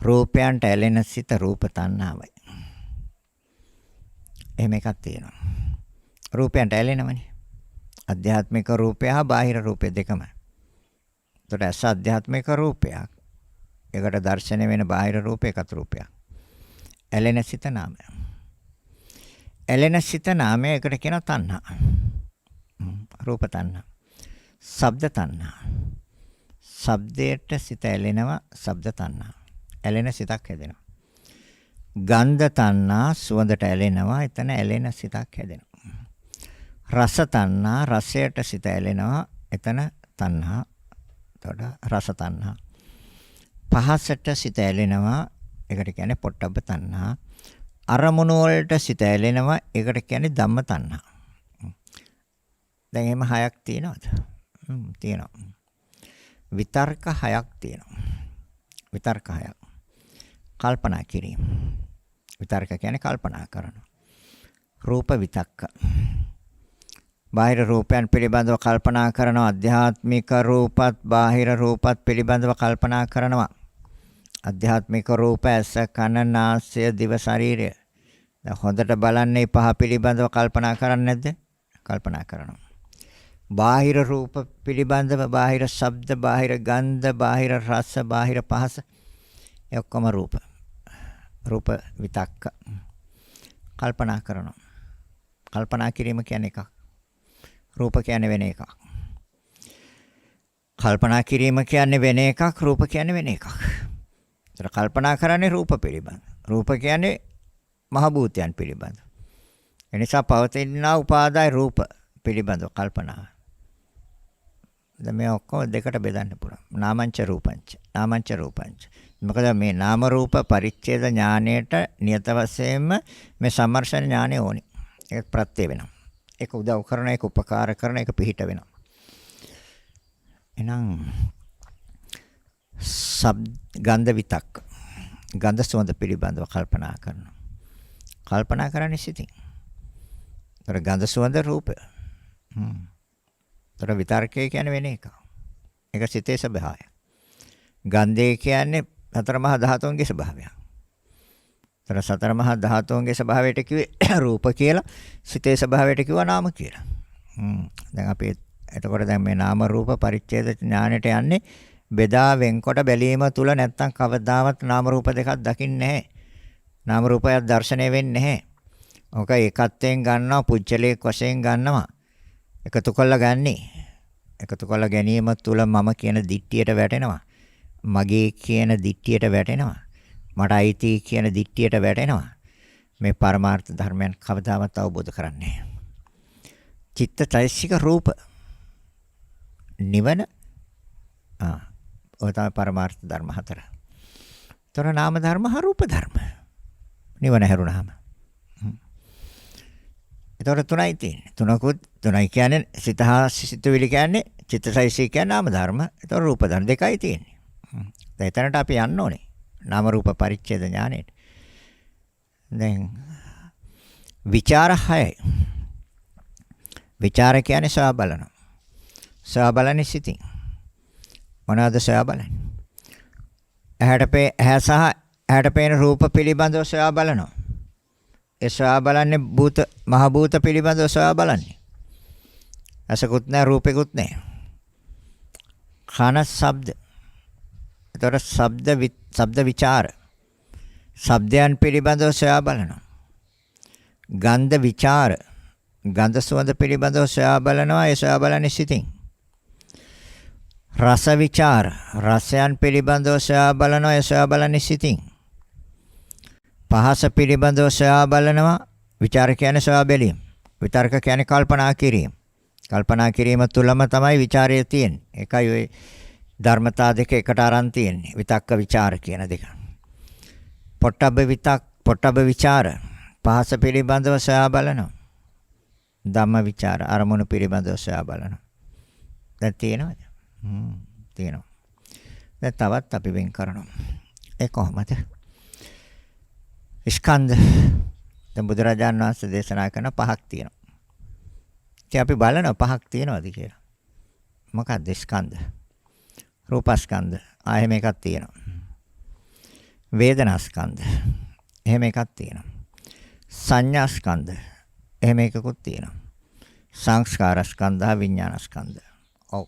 රූපයන්ට ඇලෙන සිත රූප තණ්හාවයි. එහෙම එකක් තියෙනවා. රූපයන්ට ඇලෙනවනේ. අධ්‍යාත්මික රූපය හා බාහිර රූපය දෙකම. එතකොට ඇස අධ්‍යාත්මික රූපයක්. ඒකට දැర్శණය වෙන බාහිර රූපයකත් රූපයක්. ඇලෙන සිත නාමය. ඇලෙන සිත නාමය එකට කියනවා තණ්හා. රූප තණ්හා. ශබ්ද තණ්හා. ශබ්දයට සිත ඇලෙනවා, ශබ්ද තණ්හා. ඇලෙන සිතක් හැදෙනවා. ගන්ධ තණ්හා, සුවඳට ඇලෙනවා, එතන ඇලෙන සිතක් හැදෙනවා. රස තණ්හා, රසයට සිත ඇලෙනවා, එතන තණ්හා. එතකොට රස තණ්හා. පහසට සිත ඇලෙනවා, ඒකට කියන්නේ පොට්ටබ්බ තණ්හා. අරමුණු වලට සිත ඇලෙනවා, ඒකට කියන්නේ ධම්ම තණ්හා. දැන් එහෙම හයක් තියෙනවද? තියෙනවා. විතර්ක හයක් තියෙනවා. විතර්ක හයක්. කල්පනා කිරීම. විතර්ක කියන්නේ කල්පනා කරනවා. රූප විතක්ක. බාහිර රූපයන් පිළිබඳව කල්පනා කරනවා. අධ්‍යාත්මික රූපත් බාහිර රූපත් පිළිබඳව කල්පනා කරනවා. අධ්‍යාත්මික රූප ඇස කන නාසය දිව ශරීරය. දැන් හොඳට බලන්නේ පහ පිළිබඳව කල්පනා කරන්නේ නැද්ද? කල්පනා කරනවා. බාහිර රූප පිළිබඳව බාහිර ශබ්ද, බාහිර ගන්ධ, බාහිර රස, බාහිර පහස ඒ ඔක්කොම රූප. රූප විතක්ක. කල්පනා කරනවා. කල්පනා කිරීම කියන්නේ එකක්. රූප කියන්නේ වෙන එකක්. කල්පනා කිරීම කියන්නේ වෙන එකක්, රූප කියන්නේ වෙන එකක්. ඒතර කල්පනා කරන්නේ රූප පිළිබඳ. රූප කියන්නේ මහ භූතයන් පිළිබඳ. එනිසා පවතිනා උපාදාය රූප පිළිබඳව කල්පනා. දැන් මේ ඔක්කොම දෙකට බෙදන්න පුළුවන්. නාමංච රූපංච. නාමංච රූපංච. මොකද මේ නාම රූප පරිච්ඡේද ඥාණයට නියත වශයෙන්ම මේ සම්මර්ෂණ ඥාණය ඕනි. ඒක ප්‍රත්‍ය වෙනවා. ඒක උදව් කරන, ඒක උපකාර කරන, ඒක පිහිට වෙනවා. එහෙනම් ගන්ධ විතක්ක. ගන්ධ සුවඳ පිළිබඳව කල්පනා කරනවා. කල්පනා කරන්නේ සිතින්. ඒතර ගන්ධ සුවඳ රූපය. ඒතර විතර්කය කියන්නේ වෙන එකක්. ඒක සිතේ ස්වභාවය. ගන්ධය කියන්නේ සතර මහා ධාතුන්ගේ ස්වභාවයක්. ඒතර සතර මහා ධාතුන්ගේ ස්වභාවයට කිව්වේ රූප කියලා, සිතේ ස්වභාවයට කිව්වා නාම කියලා. දැන් අපි එතකොට දැන් මේ නාම රූප පරිච්ඡේද ඥාණයට යන්නේ බෙදා වෙන්කොට බැලීම තුල නැත්තම් කවදාවත් නාම රූප දෙකක් දකින්නේ නැහැ. නාම රූපයක් දැర్శණය වෙන්නේ නැහැ. ඔක ඒකත්වයෙන් ගන්නවා, පුජ්‍යලයක් වශයෙන් ගන්නවා. එකතු කරලා ගන්නේ. එකතු කරලා ගැනීම තුල මම කියන දිට්ඨියට වැටෙනවා. මගේ කියන දිට්ඨියට වැටෙනවා. මට අයිති කියන දිට්ඨියට වැටෙනවා. මේ පරමාර්ථ ධර්මයන් කවදාවත් අවබෝධ කරන්නේ නැහැ. චිත්තචෛසික රූප නිවන ඔය තමයි පරමාර්ථ ධර්ම හතර. තොර නාම ධර්ම හා රූප ධර්ම. නිවන හැරුණාම. ඒතොර තුනයි තියෙන්නේ. තුනයි කියන්නේ සිත හා සිතුවිලි කියන්නේ චිත්තචෛසික කියන්නේ නාම ධර්ම. ඒතොර රූප ධර්ම දෙකයි තියෙන්නේ. දැන් එතනට අපි යන්න ඕනේ. නාම රූප පරිච්ඡේද ඥානෙට. දැන් විචාර 6යි. විචාර කියන්නේ සොයා බලනවා. සොයා බලන්නේ සිතින්. මොනවාද සොයා බලන්නේ? ඇහැ සහ ඇහැට පේන රූප පිළිබඳව සොයා බලනවා. ඒ සොයා බලන්නේ මහ භූත පිළිබඳව සොයා බලන්නේ. ඇසකුත් නැහැ රූපෙකුත් නැහැ. කන ශබ්ද. ඒතර ශබ්ද විචාර. ශබ්දයන් පිළිබඳව සොයා බලනවා. ගන්ධ විචාර. ගන්ධ සුවඳ පිළිබඳව සොයා බලනවා. ඒ සොයා බලන්නේ සිතින්. රස විචාර. රසයන් පිළිබඳව සොයා බලනවා. ඒ සොයා බලන්නේ සිතින්. පහස පිළිබඳව සොයා බලනවා. විචාර කියන්නේ සොයා බැලීම. විතර්ක කියන්නේ කල්පනා කිරීම. කල්පනා කිරීම තුළම තමයි ਵਿਚාරය තියෙන්නේ. ඒකයි ওই ධර්මතා දෙක එකට අරන් තියෙන්නේ. විතක්ක ਵਿਚාර කියන දෙක. පොට්ටබ්බ විචාර. පහස පිළිබඳව සොයා බලනවා. ධම්ම විචාර. අරමුණු පිළිබඳව සොයා බලනවා. දැන් තියෙනවද? තියෙනවා. දැන් තවත් අපි වෙන් කරනවා. ඒ කොහොමද? ස්කන්ධ. දැන් බුදුරජාණන් වහන්සේ දේශනා කරන පහක් තියෙනවා. ඉතින් අපි බලනවා පහක් තියෙනවද කියලා. මොකක්ද ස්කන්ධ? රූපස්කන්ධ. එහෙම එකක් තියෙනවා. වේදනාස්කන්ධ. එහෙම එකක් තියෙනවා. සංඥාස්කන්ධ. එහෙම එකකුත් තියෙනවා. සංස්කාරස්කන්ධ, විඥානස්කන්ධ. ඔව්.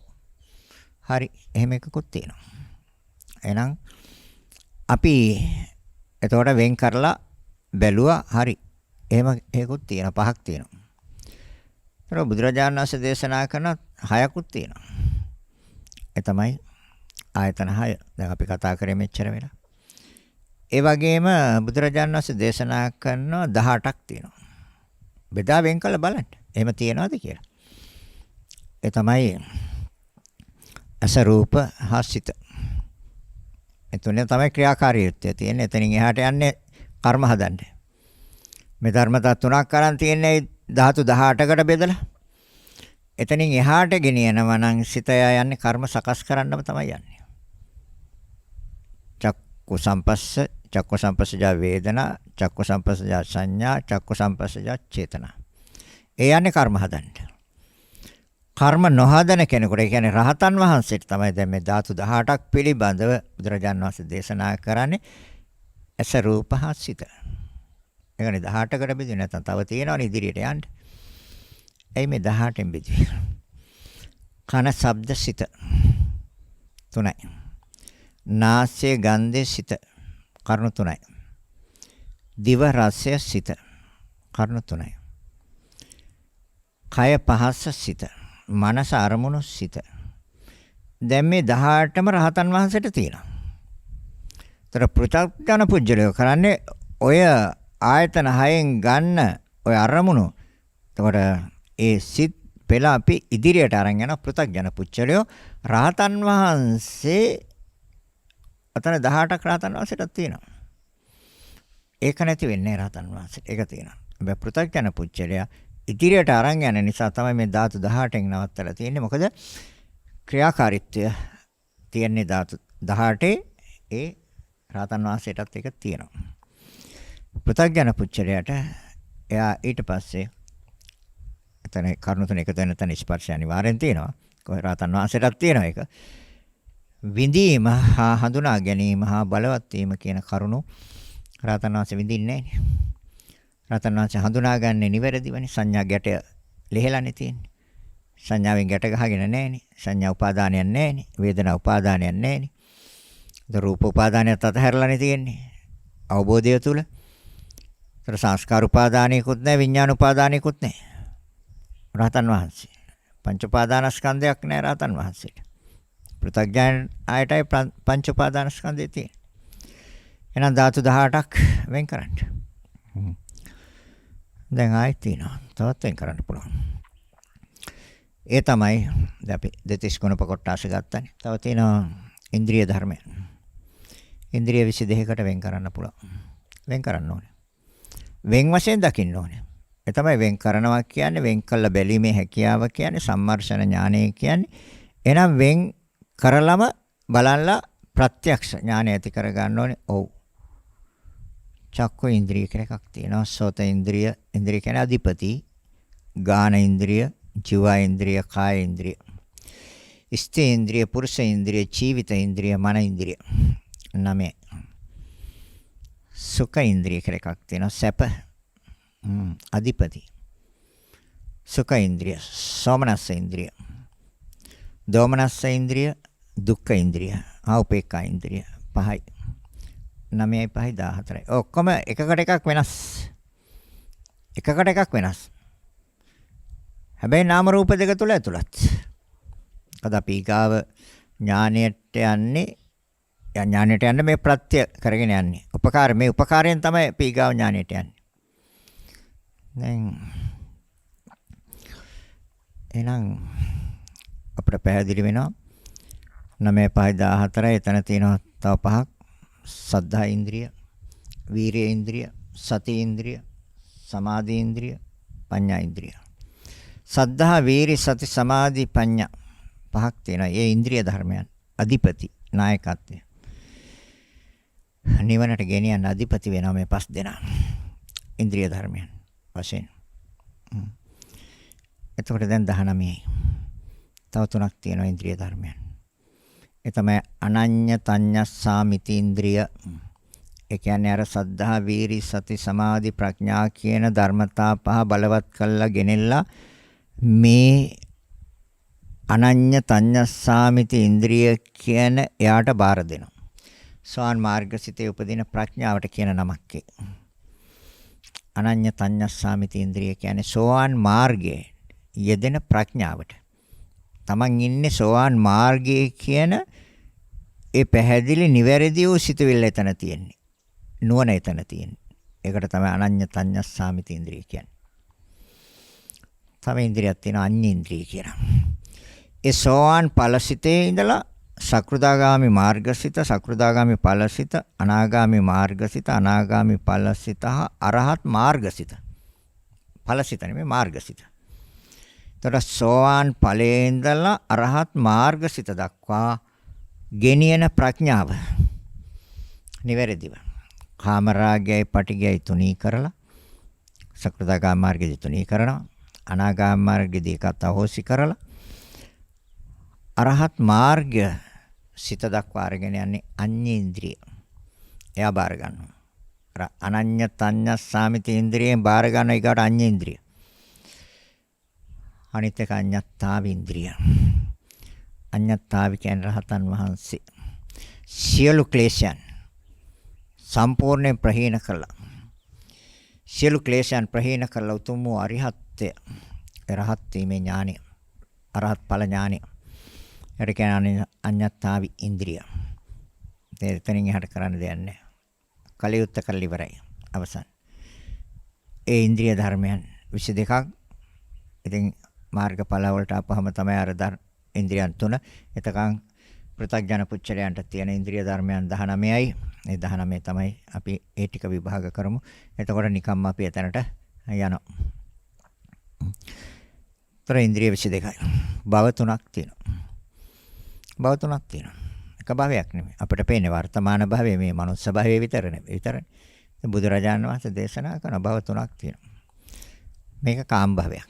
හරි. එහෙම එකකුත් තියෙනවා. එහෙනම් අපි එතකොට වෙන් කරලා බැලුවා. හරි. එහෙම එකකුත් තියෙනවා. පහක් තියෙනවා. ඒක බුදුරජාණන් වහන්සේ දේශනා කරන හයකුත් තියෙනවා. ඒ තමයි ආයතන 6. දැන් අපි කතා කරේ මෙච්චර වෙලා. ඒ වගේම බුදුරජාණන් වහන්සේ දේශනා කරන 18ක් තියෙනවා. බෙදා වෙන් කළ බලන්න. එහෙම තියෙනවද කියලා. ඒ තමයි අස රූප හසිත. ඒ තුනේ තමයි ක්‍රියාකාරීත්වය තියෙන්නේ. එතනින් එහාට යන්නේ කර්ම හදන්න. මේ ධර්මතා තුනක් කරන් තියෙන්නේ ධාතු 18කට බෙදලා. එතනින් එහාට ගෙනියනවා නම් සිතය යන්නේ කර්ම සකස් කරන්නම තමයි යන්නේ. චක්කු සම්පස්සජා වේදනා, චක්කු සම්පස්සජා සංඥා, චක්කු සම්පස්සජා චේතනා. ඒ යන්නේ කර්ම හදන්න. කර්ම නොහදන කෙනෙකුට, ඒ කියන්නේ රහතන් වහන්සේට තමයි දැන් මේ ධාතු 18ක් පිළිබඳව බුදුරජාන් වහන්සේ දේශනා කරන්නේ ඇස රූප හසිත. ඒ කියන්නේ 18කට බෙදුවේ නැත්නම් තව තියෙනවනේ ඉදිරියට යන්න. එයි මේ 18න් බෙදුවේ. කන ශබ්ද සිත 3යි. නාසය ගන්ධය සිත කරුණු 3යි. දිව රසය සිත කරුණු 3යි. කය පහස සිත. මනස අරමුණු සිත. දැන් මේ 18ම රහතන් වහන්සේට තියෙනවා. ତර පෘථග්ජන පුජ්‍යලය කරන්නේ ඔය ආයතන 6න් ගන්න ඔය අරමුණු. එතකොට ඒ සිත් පෙළ අපි ඉදිරියට අරන් යන පෘථග්ජන පුජ්‍යලය රහතන් වහන්සේ අතන 18ක් රහතන් වහන්සේටත් තියෙනවා. ඒක නැති වෙන්නේ රහතන් වහන්සේට. ඒක තියෙනවා. හැබැයි පෘථග්ජන පුජ්‍යලය ඉදිරියට අරන් යන නිසා තමයි මේ ධාතු 18න් නවත්තලා තියෙන්නේ. මොකද ක්‍රියාකාරීත්වය තියෙන්නේ ධාතු 18 ඒ රහතන් වහන්සේටත් ඒක තියෙනවා. පෘථග්ජන පුච්චලයට එයා ඊට පස්සේ එතන කරුණු තුන එකතු වෙන තැන ස්පර්ශය අනිවාර්යෙන් තියෙනවා. කොහේ රහතන් වහන්සේටත් තියෙනවා ඒක. විඳීම හා හඳුනා ගැනීම හා බලවත් වීම කියන කරුණු රහතන් වහන්සේ විඳින්නේ නැහැ. රහතන් වහන්සේ හඳුනාගන්නේ නිවැරදිවනේ. සංඥා ගැටය ලෙහෙලානේ තියෙන්නේ. සංඥාවෙන් ගැට ගහගෙන නැහෙනේ. සංඥා උපාදානයක් නැහෙනේ. වේදනා උපාදානයක් නැහෙනේ. රූප උපාදානයත් අතහැරලානේ තියෙන්නේ. අවබෝධය තුල. ඒතර සංස්කාර උපාදානයකුත් නැහැ, විඥාන උපාදානයකුත් නැහැ. රහතන් වහන්සේ. පංච උපාදානස්කන්ධයක් නැහැ රහතන් වහන්සේට. පෘථග්ජන ආයතයි පංච උපාදානස්කන්ධය තියෙන්නේ. එහෙනම් ධාතු 18ක් වෙන් කරන්න. දැන් ආයෙත් තියෙනවා. තවත් වෙන් කරන්න පුළුවන්. ඒ තමයි දැන් අපි දෙතිස් ගුණ කොටස ගත්තානේ. තව තියෙනවා ඉන්ද්‍රිය ධර්මය. ඉන්ද්‍රිය 22කට වෙන් කරන්න පුළුවන්. වෙන් කරන්න ඕනේ. වෙන් වශයෙන් දකින්න ඕනේ. ඒ තමයි වෙන් කරනවා කියන්නේ, වෙන් කළ බැලීමේ හැකියාව කියන්නේ, සම්මර්ෂණ ඥානය කියන්නේ. එහෙනම් වෙන් කරලම බලන්න ප්‍රත්‍යක්ෂ ඥානය ඇති කර ගන්න ඕනේ. ඔව්. චක්කු ඉන්ද්‍රිය කියලා එකක් තියෙනවා. සෝත ඉන්ද්‍රිය, ඉන්ද්‍රිය කියන්නේ අධිපති. ගාන ඉන්ද්‍රිය, ජීව ඉන්ද්‍රිය, කාය ඉන්ද්‍රිය. ස්ථේ ඉන්ද්‍රිය, පුරුෂ ඉන්ද්‍රිය, ජීවිත ඉන්ද්‍රිය, මන ඉන්ද්‍රිය. 9. සුඛ ඉන්ද්‍රිය කියලා එකක් තියෙනවා. සැප. අධිපති. සුඛ ඉන්ද්‍රිය, සෝමනස්ස ඉන්ද්‍රිය, දෝමනස්ස ඉන්ද්‍රිය, දුක්ඛ ඉන්ද්‍රිය, උපේක්ඛා ඉන්ද්‍රිය. 5යි. 9යි 5යි 14යි. ඔක්කොම එකකට එකක් වෙනස්. එකකට එකක් වෙනස්. හැබැයි නාම රූප දෙක තුල ඇතුළත්. අද අපි ගාව ඥාණයට යන්නේ ඥාණයට යන්න මේ ප්‍රත්‍ය කරගෙන යන්නේ. උපකාර මේ උපකාරයෙන් තමයි අපි ගාව ඥාණයට යන්නේ. දැන් එහෙනම් අපිට පැහැදිලි වෙනවා 9:5:14 එතන තියෙනවා තව පහක්. සද්ධා ඉන්ද්‍රිය, වීරිය ඉන්ද්‍රිය, සති ඉන්ද්‍රිය, සමාධි ඉන්ද්‍රිය, පඤ්ඤා ඉන්ද්‍රිය. සද්ධා, වීරිය, සති, සමාධි, පඤ්ඤා පහක් තියෙනවා. ඒ ඉන්ද්‍රිය ධර්මයන් අධිපති නායකත්වය. නිවනට ගෙනියන්න අධිපති වෙනවා මේ පස් දෙනා. ඉන්ද්‍රිය ධර්මයන් වශයෙන්. එතකොට දැන් 19යි. තව තුනක් තියෙනවා ඉන්ද්‍රිය ධර්මයන්. ඒ තමයි අනඤ්‍ය තඤ්ඤස්සාමිති ඉන්ද්‍රිය. ඒ කියන්නේ අර සද්ධා, වීරි, සති, සමාධි, ප්‍රඥා කියන ධර්මතා පහ බලවත් කළා ගෙනෙල්ලා මේ අනඤ්‍ය තඤ්ඤස්සාමිති ඉන්ද්‍රිය කියන එයාට බාර දෙනවා. සෝවාන් මාර්ගසිතේ උපදින ප්‍රඥාවට කියන නමක් ඒ. අනඤ්‍ය තඤ්ඤස්සාමිති ඉන්ද්‍රිය කියන්නේ සෝවාන් මාර්ගයේ යෙදෙන ප්‍රඥාවට. තමන් ඉන්නේ සෝවාන් මාර්ගයේ කියන ඒ පැහැදිලි නිවැරදි වූ සිතුවිල්ල එතන තියෙන්නේ. නුවණ එතන තියෙන්නේ. ඒකට තමයි අනඤ්‍ය තඤ්ඤස්සාමිති ඉන්ද්‍රිය කියන්නේ. තව ඉන්ද්‍රියක් තියෙනවා අඤ්ඤ ඉන්ද්‍රිය කියලා. ඒ සෝවාන් ඵලසිතේ ඉඳලා සකෘදාගාමි මාර්ගසිත, සකෘදාගාමි ඵලසිත, අනාගාමි මාර්ගසිත, අනාගාමි ඵලසිත, අරහත් මාර්ගසිත. ඵලසිත නෙමෙයි මාර්ගසිත. තොර සෝවාන් ඵලයේ ඉඳලා අරහත් මාර්ගසිත දක්වා ගෙනියන ප්‍රඥාව නිවැරදිව කාමරාගයයි පටිගයයි තුනී කරලා සකෘදාගාම මාර්ගයයි තුනී කරනවා, අනාගාම මාර්ගයේදී ඒකත් අහෝසි කරලා අරහත් මාර්ගය සිත දක්වා අරගෙන යන්නේ අඤ්ඤ ඉන්ද්‍රිය. එයා බාර ගන්නවා. අර අනඤ්‍ය තඤ්ඤස්සාමිති ඉන්ද්‍රියෙන් බාර ගන්න එකට අඤ්ඤ ඉන්ද්‍රිය. අනිත් එක අඤ්ඤත්තාව ඉන්ද්‍රිය. අඤ්ඤත්තාව කියන්නේ රහතන් වහන්සේ සියලු ක්ලේශයන් සම්පූර්ණයෙන් ප්‍රහීන කළා. සියලු ක්ලේශයන් ප්‍රහීන කළා උතුම් වූ අරිහත්ත්වය. රහත් වීමේ ඥානය. අරහත් ඵල ඥානය. ඒකට කියන්නේ අඤ්ඤත්තාව ඉන්ද්‍රිය. එතනින් එහාට කරන්න දෙයක් නැහැ. කලියුත්ත කළ ඉවරයි. අවසන්. ඒ ඉන්ද්‍රිය ධර්මයන් 22ක්. ඉතින් මාර්ගඵල වලට අපහම තමයි අර ඉන්ද්‍රියන් තුන. එතකන් පෘථග්ජන පුච්චලයන්ට තියෙන ඉන්ද්‍රිය ධර්මයන් 19යි. ඒ 19 තමයි අපි ඒ ටික විභාග කරමු. එතකොට නිකම්ම අපි එතනට යනවා. තර ඉන්ද්‍රිය 22යි. භව තුනක් තියෙනවා. භව තුනක් තියෙනවා. එක භවයක් නෙමෙයි. අපිට පේන්නේ වර්තමාන භවයේ මේ මනුස්ස භවයේ විතරනේ. බුදුරජාණන් වහන්සේ දේශනා කරන භව තුනක් තියෙනවා. මේක කාම භවයක්.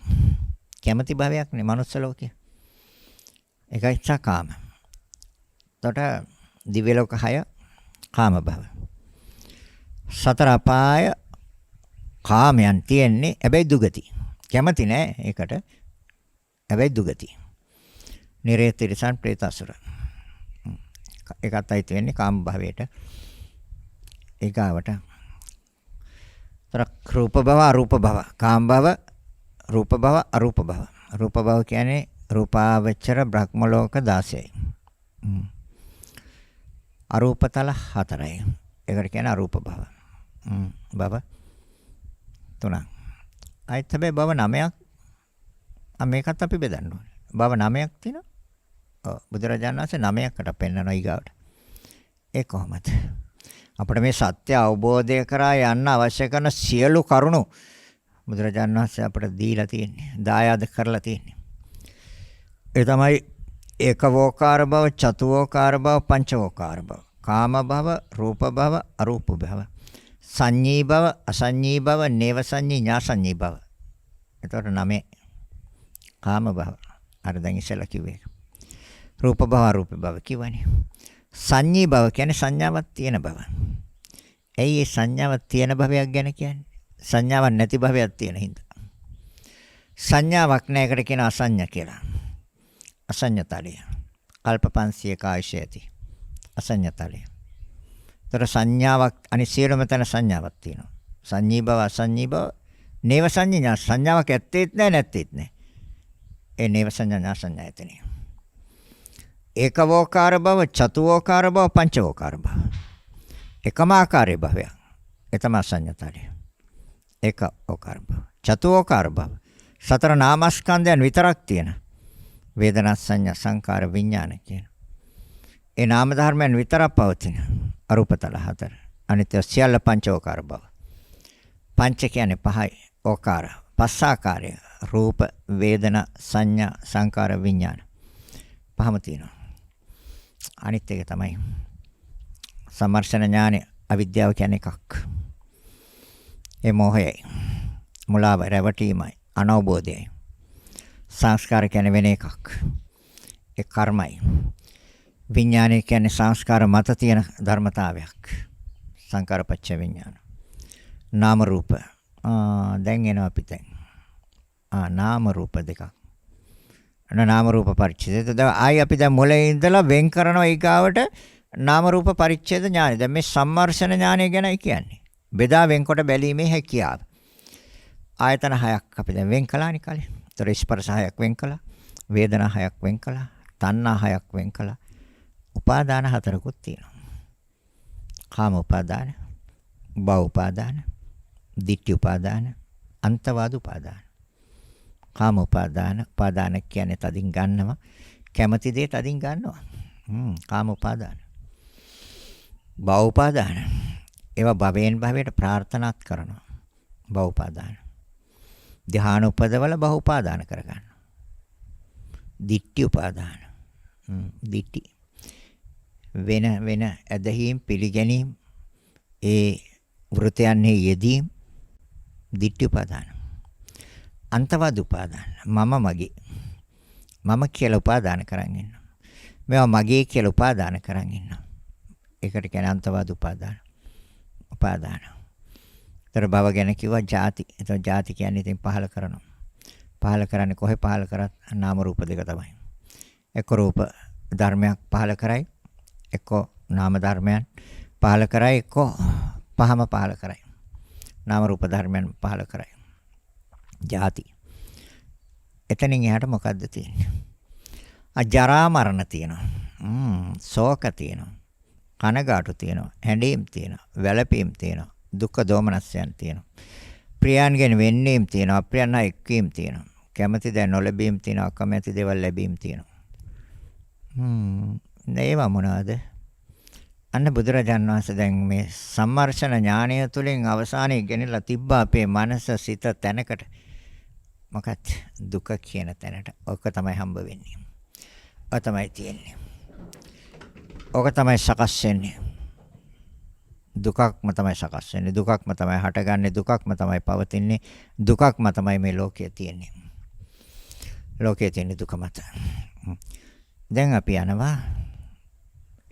කැමැති භවයක් නේ මනුස්ස ලෝකයේ. ඒකයි සකාම. එතකොට දිව්‍ය ලෝක 6 කාම භව. සතර අපාය කාමයන් තියෙන්නේ හැබැයි දුගති. කැමැති නෑ ඒකට. හැබැයි දුගති. නිරේ තිරසන් പ്രേත අසුර. ඒකත් අයිති වෙන්නේ කාම භවයට. ඒකවට. තර රූප භව අරූප භව. කාම භව රූප භව අරූප භව. රූප භව කියන්නේ රූපාවචර බ්‍රහ්ම ලෝක 16යි. අරූපතල 4යි. ඒකට කියන්නේ අරූප භව. භව 3ක්. අයිත් හැබැයි භව 9ක්. මේකත් අපි බෙදන්න ඕනේ. භව 9ක් තියෙනවා. ඔව් බුදුරජාණන් වහන්සේ 9කට පෙන්නනවා ඊගාවට. ඒ කොහොමද? අපිට මේ සත්‍ය අවබෝධය කරා යන්න අවශ්‍ය කරන සියලු කරුණු බුදුරජාණන් වහන්සේ අපිට දීලා තියෙන්නේ. දායාද කරලා තියෙන්නේ. ඒ තමයි ඒකවෝකාර භව, චතුවෝකාර භව, පංචවෝකාර භව. කාම භව, රූප භව, අරූප භව. සංඤී භව, අසංඤී භව, නේව සංඤී, ඥාසංඤී භව. එතකොට 9 කාම භව. අර දැන් ඉස්සෙල්ලා කිව්වේ. රූප භව, අරූප භව කිව්වනේ. සංඤී භව කියන්නේ සංඥාවක් තියෙන බව. ඇයි මේ සංඥාවක් තියෙන භවයක් ගැන කියන්නේ? සංඥාවක් නැති භවයක් තියෙන හින්දා. සංඥාවක් නැහැ එකට කියන අසඤ්ඤ කියලා. අසඤ්ඤතලය. කල්ප 500ක ආයුෂ ඇති. අසඤ්ඤතලය. තර සංඥාවක් අනිත් සියලුම තැන සංඥාවක් තියෙනවා. සංඤී භව අසඤ්ඤී භව නේව සංඥා සංඥාවක් ඇත්තේත් නැහැ නැත්තේත් නැහැ. ඒ නේව සංඥා සංඥායතනෙ. ඒකවෝකාර භව, චතුවෝකාර භව, පංචවෝකාර භව. එකම ආකාරයේ භවයක්. ඒ තමයි සංඥාතලය. ඒකවෝකාර භව. චතුවෝකාර භව. සතර නාමස්කන්ධයන් විතරක් තියෙන. වේදනා සංඥා සංකාර විඥාන කියන. ඒ නාම ධර්මයන් විතරක් පවතින. අරූපතල හතර. අනිත්‍ය සියල්ල පංචවෝකාර භව. පංච කියන්නේ පහයි. ඕකාර. පස්සාකාරය. රූප, වේදනා, සංඥා, සංකාර, විඥාන. පහම තියෙනවා. අනිත් එක තමයි සම්මර්ෂණ ඥානෙ අවිද්‍යාව කියන්නේ එකක්. ඒ මොහයයි. මුලාව රැවටීමයි. අනවබෝධයයි. සංස්කාර කියන්නේ වෙන එකක්. ඒ කර්මයි. විඥානය කියන්නේ සංස්කාර මත තියෙන ධර්මතාවයක්. සංකාරපච්ච විඥාන. නාම රූප. දැන් එනවා අපි දැන්. නාම රූප දෙකක්. නාම රූප පරිච්ඡේද. දැන් ආයි අපි දැන් මුලින් ඉඳලා වෙන් කරනවා ඊගාවට නාම රූප පරිච්ඡේද ඥානය. දැන් මේ සම්මර්ෂණ ඥානය ගැනයි කියන්නේ. බෙදා වෙන්කොට බැලීමේ හැකියාව. ආයතන හයක් අපි දැන් වෙන් කළානේ කලින්. ඒතර ස්පර්ශ හයක් වෙන් කළා. වේදනා හයක් වෙන් කළා. තණ්හා හයක් වෙන් කළා. උපාදාන හතරකුත් තියෙනවා. කාම උපාදාන, භව උපාදාන, ditthi උපාදාන, අන්තවාද උපාදාන. කාම උපාදාන, උපාදාන කියන්නේ තදින් ගන්නවා. කැමැති දේ තදින් ගන්නවා. කාම උපාදාන. භව උපාදාන. ඒවා භවයෙන් භවයට ප්‍රාර්ථනාත් කරනවා. භව උපාදාන. ධ්‍යාන උපදවල භව උපාදාන කරගන්න. ditthi උපාදාන. ditthi වෙන වෙන ඇදහිම් පිළිගැනීම් ඒ වෘතයන්හි යෙදීම් ditthi උපාදාන. අන්තවාද උපාදාන. මම මගේ. මම කියලා උපාදාන කරන් ඉන්නවා. මේවා මගේ කියලා උපාදාන කරන් ඉන්නවා. ඒකට කියන්නේ අන්තවාද උපාදාන. උපාදාන. ତර භව ගැන කිව්වා ಜಾති. එතකොට ಜಾති කියන්නේ ඉතින් පහල කරනවා. පහල කරන්නේ කොහේ පහල කරත් නාම රූප දෙක තමයි. එක්ක රූප ධර්මයක් පහල කරයි. එක්ක නාම ධර්මයන් පහල කරයි. එක්ක පහම පහල කරයි. නාම රූප ධර්මයන් පහල කරයි. ಜಾති. එතනින් එහාට මොකද්ද තියෙන්නේ? ජරා මරණ තියෙනවා. ශෝක තියෙනවා. කනගාටු තියෙනවා. හැඬීම් තියෙනවා. වැළපීම් තියෙනවා. දුක්ඛ දෝමනස්යන් තියෙනවා. ප්‍රියයන්ගෙන් වෙන්නීම් තියෙනවා. අප්‍රියයන් හා එක්වීම තියෙනවා. කැමැති දේ නොලැබීම තියෙනවා. අකමැති දේවල් ලැබීම තියෙනවා. ඒවා මොනවාද? අන්න බුදුරජාන් වහන්සේ දැන් මේ සම්මර්ෂණ ඥානය තුළින් අවසානයේ ගෙනලා තිබ්බා අපේ මනස සිත තැනකට. මොකක්ද? දුක කියන තැනට. ඔක තමයි හම්බ වෙන්නේ. ඔක තමයි තියෙන්නේ. ඔක තමයි සකස් වෙන්නේ. දුකක්ම තමයි සකස් වෙන්නේ. දුකක්ම තමයි හටගන්නේ. දුකක්ම තමයි පවතින්නේ. දුකක්ම තමයි මේ ලෝකයේ තියෙන්නේ. ලෝකයේ තියෙන දුක මත. දැන් අපි යනවා.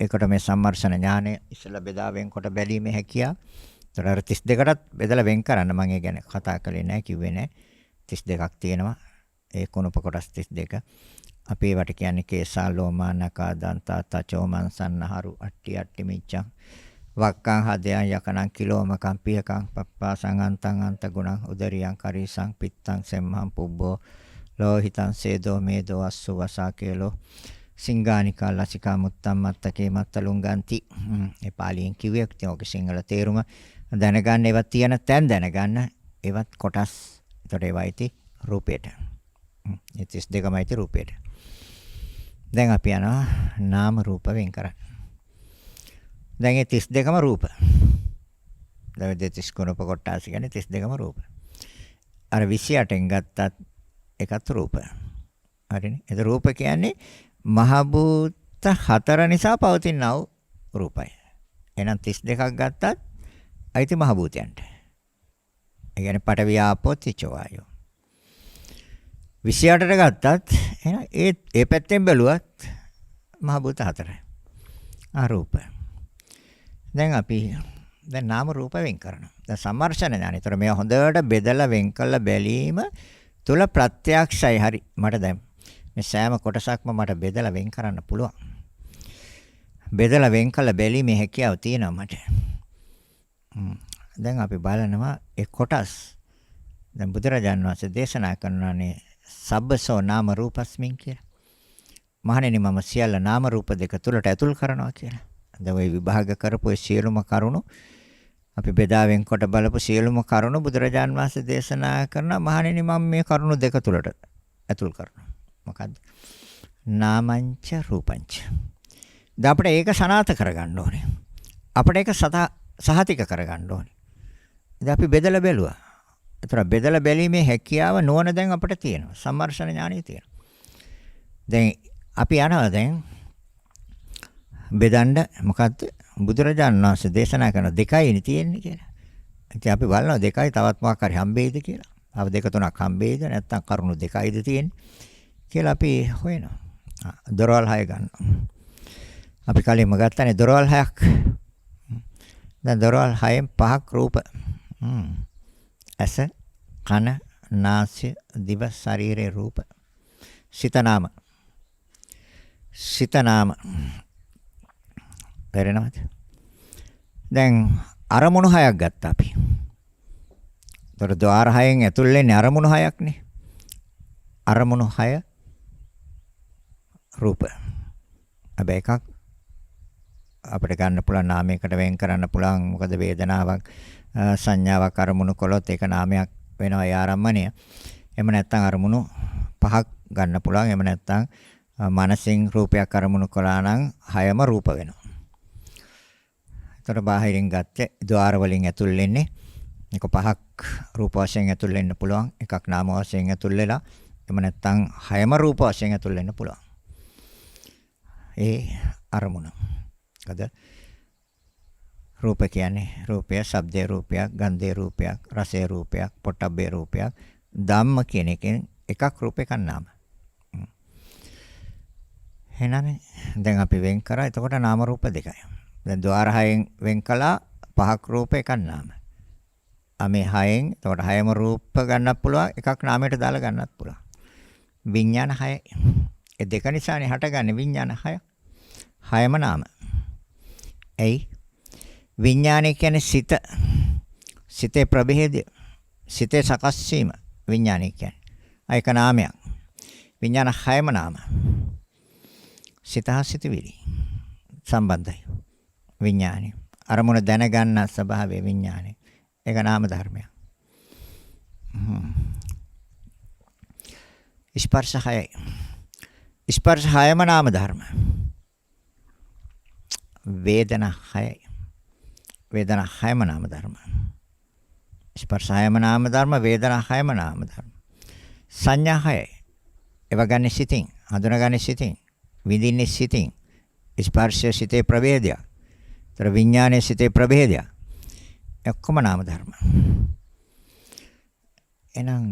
ඒකට මේ සම්මර්ෂණ ඥානය ඉස්සලා බෙදා වෙන්කොට බැලීමේ හැකියාව. ඒතර 32කටත් බෙදලා වෙන් කරන්න මම ඒ ගැන කතා කළේ නැහැ කිව්වේ නැහැ. 32ක් තියෙනවා. ඒ කුණප කොටස් 32. අපි ඒවට කියන්නේ කේසා ලෝමා නකා දන්තා තචෝ මන්සන්නහරු අට්ටි අට්ටි මිච්ඡං වක්කං හදයන් යකනං කිලෝමකං පියකං පප්පාසං අන්තං අන්ත ගුණං උදරියං කරීසං පිත්තං සෙම්හං පුබ්බෝ ලෝහිතං සේදෝ මේදෝ අස්සු වසාකේලෝ සිංගානිකා ලසිකා මුත්තම් මත්තකේ මත්තලුංගන්ති. ඒ පාලියෙන් කිව්වේ ඔක සිංහල තේරුම දැනගන්න ඒවත් තියෙන තැන් දැනගන්න ඒවත් කොටස්. ඒතකොට ඒවයිති රූපේට. ඒ 32මයිති රූපේට. දැන් අපි යනවා නාම රූප වෙන් කරන්න. දැන් ඒ 32ම රූප. දැන් 33 කුණප කොටස් කියන්නේ 32ම රූප. අර 28න් ගත්තත් එකත් රූප. හරිනේ. ඒක රූප කියන්නේ මහ භූත 4 නිසා පවතින රූපය. එහෙනම් 32ක් ගත්තත් අයිති මහ භූතයන්ට. ඒ කියන්නේ පඨවි ආපෝ තේජෝ වායෝ. 28ට ගත්තත් එහෙනම් ඒ පැත්තෙන් බැලුවත් මහ භූත 4යි. අරූප. දැන් අපි දැන් නාම රූප වෙන් කරනවා. දැන් සම්මර්ෂණ ඥානය. ඒතර මේ හොඳට බෙදලා වෙන් කළ බැලීම තුල ප්‍රත්‍යක්ෂයි. හරි. මට දැන් මේ සෑම කොටසක්ම මට බෙදලා වෙන් කරන්න පුළුවන්. බෙදලා වෙන් කළ බැලීමේ හැකියාව තියෙනවා මට. දැන් අපි බලනවා ඒ කොටස්. දැන් බුදුරජාණන් වහන්සේ දේශනා කරනවානේ සබ්බසෝ නාම රූපස්මින් කියලා. මහණෙනි මම සියල්ල නාම රූප දෙක තුලට ඇතුල් කරනවා කියලා. දැන් ওই විභාග කරපු සියලුම කරුණු අපි බෙදා වෙන්කොට බලපු සියලුම කරුණු බුදුරජාණන් වහන්සේ දේශනා කරන මහණෙනි මම මේ කරුණු දෙක තුලට ඇතුල් කරනවා. මොකද්ද? නාමංච රූපංච. දැන් අපිට ඒක සනාථ කරගන්න ඕනේ. අපිට ඒක සහතික කරගන්න ඕනේ. දැන් අපි බෙදලා බැලුවා. ඒතර බෙදලා බැලීමේ හැකියාව නුවණ දැන් අපිට තියෙනවා. සම්මර්ෂණ ඥානෙ තියෙනවා. දැන් අපි යනවා දැන් බෙදන්න මොකද්ද? බුදුරජාණන් වහන්සේ දේශනා කරන දෙකයිනේ තියෙන්නේ කියලා. ඉතින් අපි බලනවා දෙකයි තවත් මොකක් හරි හම්බෙයිද කියලා. තව දෙක තුනක් හම්බෙයිද නැත්නම් කරුණු දෙකයිද තියෙන්නේ කියලා අපි හොයනවා. දොරවල් 6 ගන්නවා. අපි කලින්ම ගත්තානේ දොරවල් 6ක්. දැන් දොරවල් 6න් 5ක් රූප. ඇස, කන, නාසය, දිව, ශරීරේ රූප. සිත නාම. සිත නාම. පෙරෙනවද? දැන් අරමුණු 6ක් ගත්තා අපි. ඒතර ద్వාර 6න් ඇතුල් වෙන්නේ අරමුණු 6ක් නේ. අරමුණු 6 රූප. හැබැයි එකක් අපිට ගන්න පුළුවන් නාමයකට වෙන් කරන්න පුළුවන්. මොකද වේදනාවක් සංඥාවක් අරමුණු කළොත් ඒක නාමයක් වෙනවා ඒ ආරම්මණය. එහෙම නැත්නම් අරමුණු 5ක් ගන්න පුළුවන්. එහෙම නැත්නම් මනසින් රූපයක් අරමුණු කළා නම් 6ම රූප වෙනවා. ඒතර බාහිරින් ගත්තේ ద్వාර වලින් ඇතුල් වෙන්නේ එක 5ක් රූප වශයෙන් ඇතුල් වෙන්න පුළුවන්. එකක් නාම වශයෙන් ඇතුල් වෙලා එහෙම නැත්නම් 6ම රූප වශයෙන් ඇතුල් වෙන්න පුළුවන්. ඒ අරමුණ. කද රූප කියන්නේ රූපය, ශබ්දේ රූපයක්, ගන්ධේ රූපයක්, රසේ රූපයක්, පොට්ටබ්බේ රූපයක්, ධම්ම කියන එකෙන් එකක් රූපයක නාම. එහෙනම් දැන් අපි වෙන් කරා. එතකොට නාම රූප දෙකයි. දැන් ద్వාර 6න් වෙන් කළා 5ක් රූප එකක් නාම. මේ 6න් එතකොට 6ම රූප ගන්නත් පුළුවන්. එකක් නාමයට දාලා ගන්නත් පුළුවන්. විඥාන 6යි. ඒ දෙක නිසානේ හටගන්නේ විඥාන 6. 6ම නාම. එයි විඥානය කියන්නේ සිත. සිතේ ප්‍රභේදය. සිතේ සකස් වීම විඥානය කියන්නේ. ඒක නාමයක්. විඥාන 6ම නාම. සිත හා සිතවිලි සම්බන්ධයි. විඥානය. අරමුණ දැනගන්න ස්වභාවය විඥානය. ඒක නාම ධර්මයක්. ස්පර්ශ 6යි. ස්පර්ශ 6ම නාම ධර්ම. වේදනා 6යි. වේදනා 6ම නාම ධර්ම. ස්පර්ශ 6ම නාම ධර්ම, වේදනා 6ම නාම ධර්ම. සංඥා 6යි. ඒවා ගන්න සිතින්, හඳුනගන්නේ සිතින්, විඳින්නේ සිතින්. ස්පර්ශය සිතේ ප්‍රභේදයක්. ඒතර විඥානයේ සිතේ ප්‍රභේදයක්. ඔක්කොම නාම ධර්ම. එහෙනම්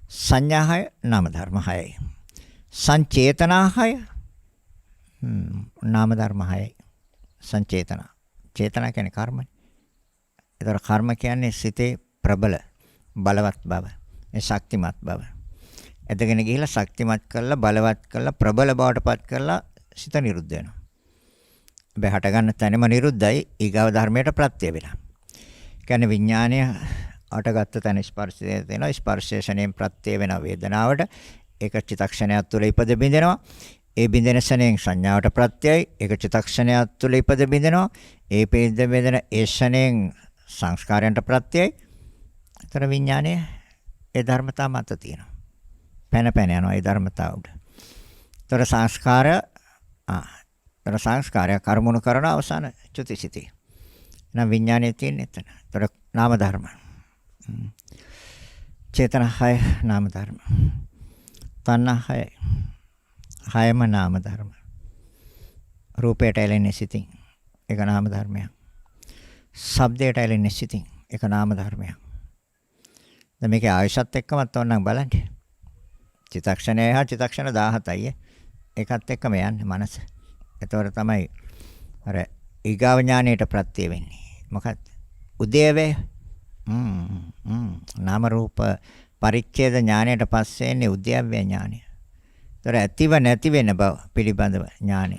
සංඥා 6 නාම ධර්ම 6යි. සංචේතනා 6 නාම ධර්ම 6යි. සංචේතනා. චේතනා කියන්නේ කර්මනේ. ඒතර කර්ම කියන්නේ සිතේ ප්‍රබල බලවත් බව. ඒ ශක්තිමත් බව. එතගෙන ගිහිලා ශක්තිමත් කරලා බලවත් කරලා ප්‍රබල බවට පත් කරලා සිත නිරුද්ධ වෙනවා. හැබැයි හට ගන්න තැනම නිරුද්ධයි ඊගාව ධර්මයට ප්‍රත්‍ය වෙලා. කියන්නේ විඥානය අටගත්ත තැන ස්පර්ශය දෙනවා. ස්පර්ශයෙන් ප්‍රත්‍ය වෙන වේදනාවට ඒක චිත්තක්ෂණයක් තුළ ඉපද බින්දෙනවා. ඒ බින්දෙන ශණයෙන් සංඥාවට ප්‍රත්‍යයයි. ඒක චිත්තක්ෂණයක් තුළ ඉපද බින්දෙනවා. ඒ පෙද්ද බෙදෙන ඒ ශණයෙන් සංස්කාරයන්ට ප්‍රත්‍යයයි. ඒතර විඥානයේ ඒ ධර්මතාව මත තියෙනවා. පැන යනවා ඒ ධර්මතාව උඩ. ඒතර සංස්කාරය කර්මණු කරන අවසාන චුතිසිතී. එහෙනම් විඥානයේ තියෙන එතන. ඒතර නාම ධර්ම. චේතන 6 නාම ධර්ම. තණ්හා 6. 6ම නාම ධර්ම. රූපයට ඇලෙන්නේ සිතින්. ඒක නාම ධර්මයක්. ශබ්දයට ඇලෙන්නේ සිතින්. ඒක නාම ධර්මයක්. දැන් මේකේ ආයශත් එක්කමත් ඕනනම් බලන්න. චිත්තක්ෂණය හා චිත්තක්ෂණ 17යි. ඒකත් එක්කම යන්නේ මනස. එතකොට තමයි අර ඊගාව ඥානයට ප්‍රත්‍ය වෙන්නේ. මොකක්ද? උදේවේ නාම රූප පරිච්ඡේද ඥානයට පස්සේ එන්නේ උද්‍යව්‍ය ඥානය. ඒතර ඇතිව නැති වෙන බව පිළිබඳව ඥානය.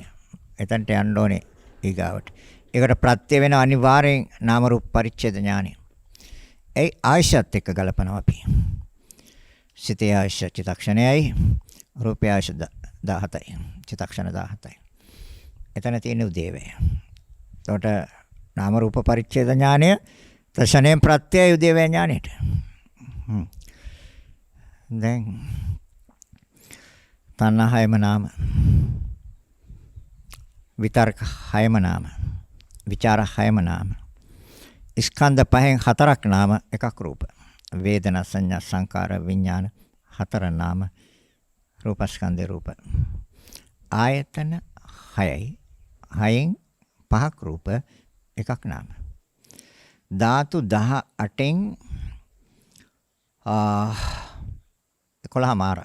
එතනට යන්න ඕනේ ඊගාවට. ඒකට ප්‍රත්‍ය වෙන අනිවාර්යෙන් නාම රූප පරිච්ඡේද ඥානය. ඒ ආයශත් එක්ක ගලපනවා අපි. සිතේ ආයශ චිත්තක්ෂණයයි රූපය ආයශ 17යි. චිත්තක්ෂණ 17යි. එතන තියෙන උදේවේ. එතකොට නාම රූප පරිච්ඡේද ඥානය තෂණයෙන් ප්‍රත්‍යය උදේවේ ඥානෙට. දැන් තණ්හායම නාම විතර්ක හයම නාම විචාර හයම නාම ස්කන්ධ පහෙන් හතරක් නාම එකක් රූප වේදනා සංඥා සංකාර විඥාන හතර නාම රූපස්කන්ධේ රූප ආයතන හයයි හයෙන් පහක් රූප එකක් නාම ධාතු 18න් 11 මාර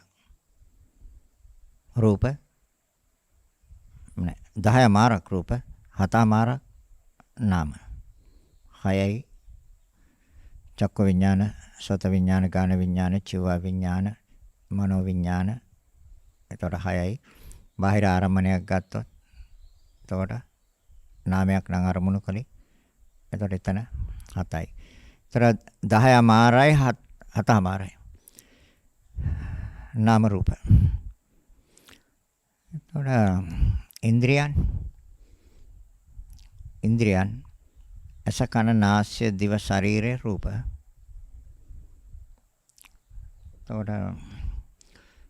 රූප නෑ 10 මාරක් රූප 7 මාරක් නාම 6යි චක්ක විඥාන සෝත විඥාන ගාන විඥාන චිව විඥාන මනෝ විඥාන එතකොට 6යි බාහිර ආරම්මණයක් ගත්තොත් එතකොට නාමයක් නම් අරමුණු කලේ එතකොට එතන 7යි. ඒතර 10 මාරයි 7 මාරයි නාම රූප. එතකොට ඉන්ද්‍රියන් අස කන නාසය දිව ශරීරේ රූප. එතකොට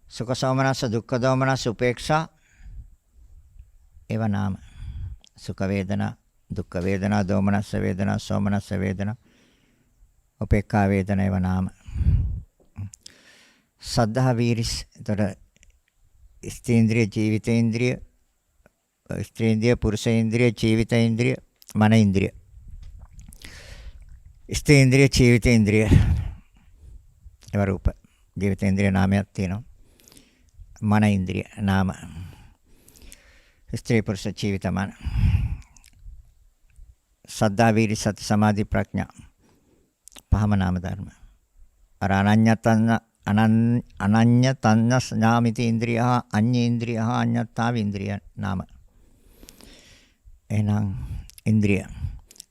සුඛ සෝමනස්ස දුක්ඛ දෝමනස්ස උපේක්ෂා ඒව නාම. සුඛ වේදනා දුක්ඛ වේදනා දෝමනස්ස වේදනා සෝමනස්ස වේදනා උපේක්ඛා වේදනා ඒව නාම. සද්ධා වීරිස් එතකොට ස්ත්‍රීන්ද්‍රිය ජීවිතේන්ද්‍රිය ස්ත්‍රීන්ද්‍රිය පුරුෂේන්ද්‍රිය ජීවිතේන්ද්‍රිය මනේන්ද්‍රිය ස්ත්‍රීන්ද්‍රිය ජීවිතේන්ද්‍රිය ඒව රූප ජීවිතේන්ද්‍රිය නාමයක් තියෙනවා මනේන්ද්‍රිය නාම ස්ත්‍රී පුරුෂ ජීවිත මන සද්ධා වීරි සති සමාධි ප්‍රඥා පහම නාම ධර්ම අර අනඤ්ඤ තඤ්ඤ ඥාමිති ඉන්ද්‍රියහ අඤ්ඤ ඉන්ද්‍රියහ අඤ්ඤත්තාව ඉන්ද්‍රිය නාම. එහෙනම් ඉන්ද්‍රිය.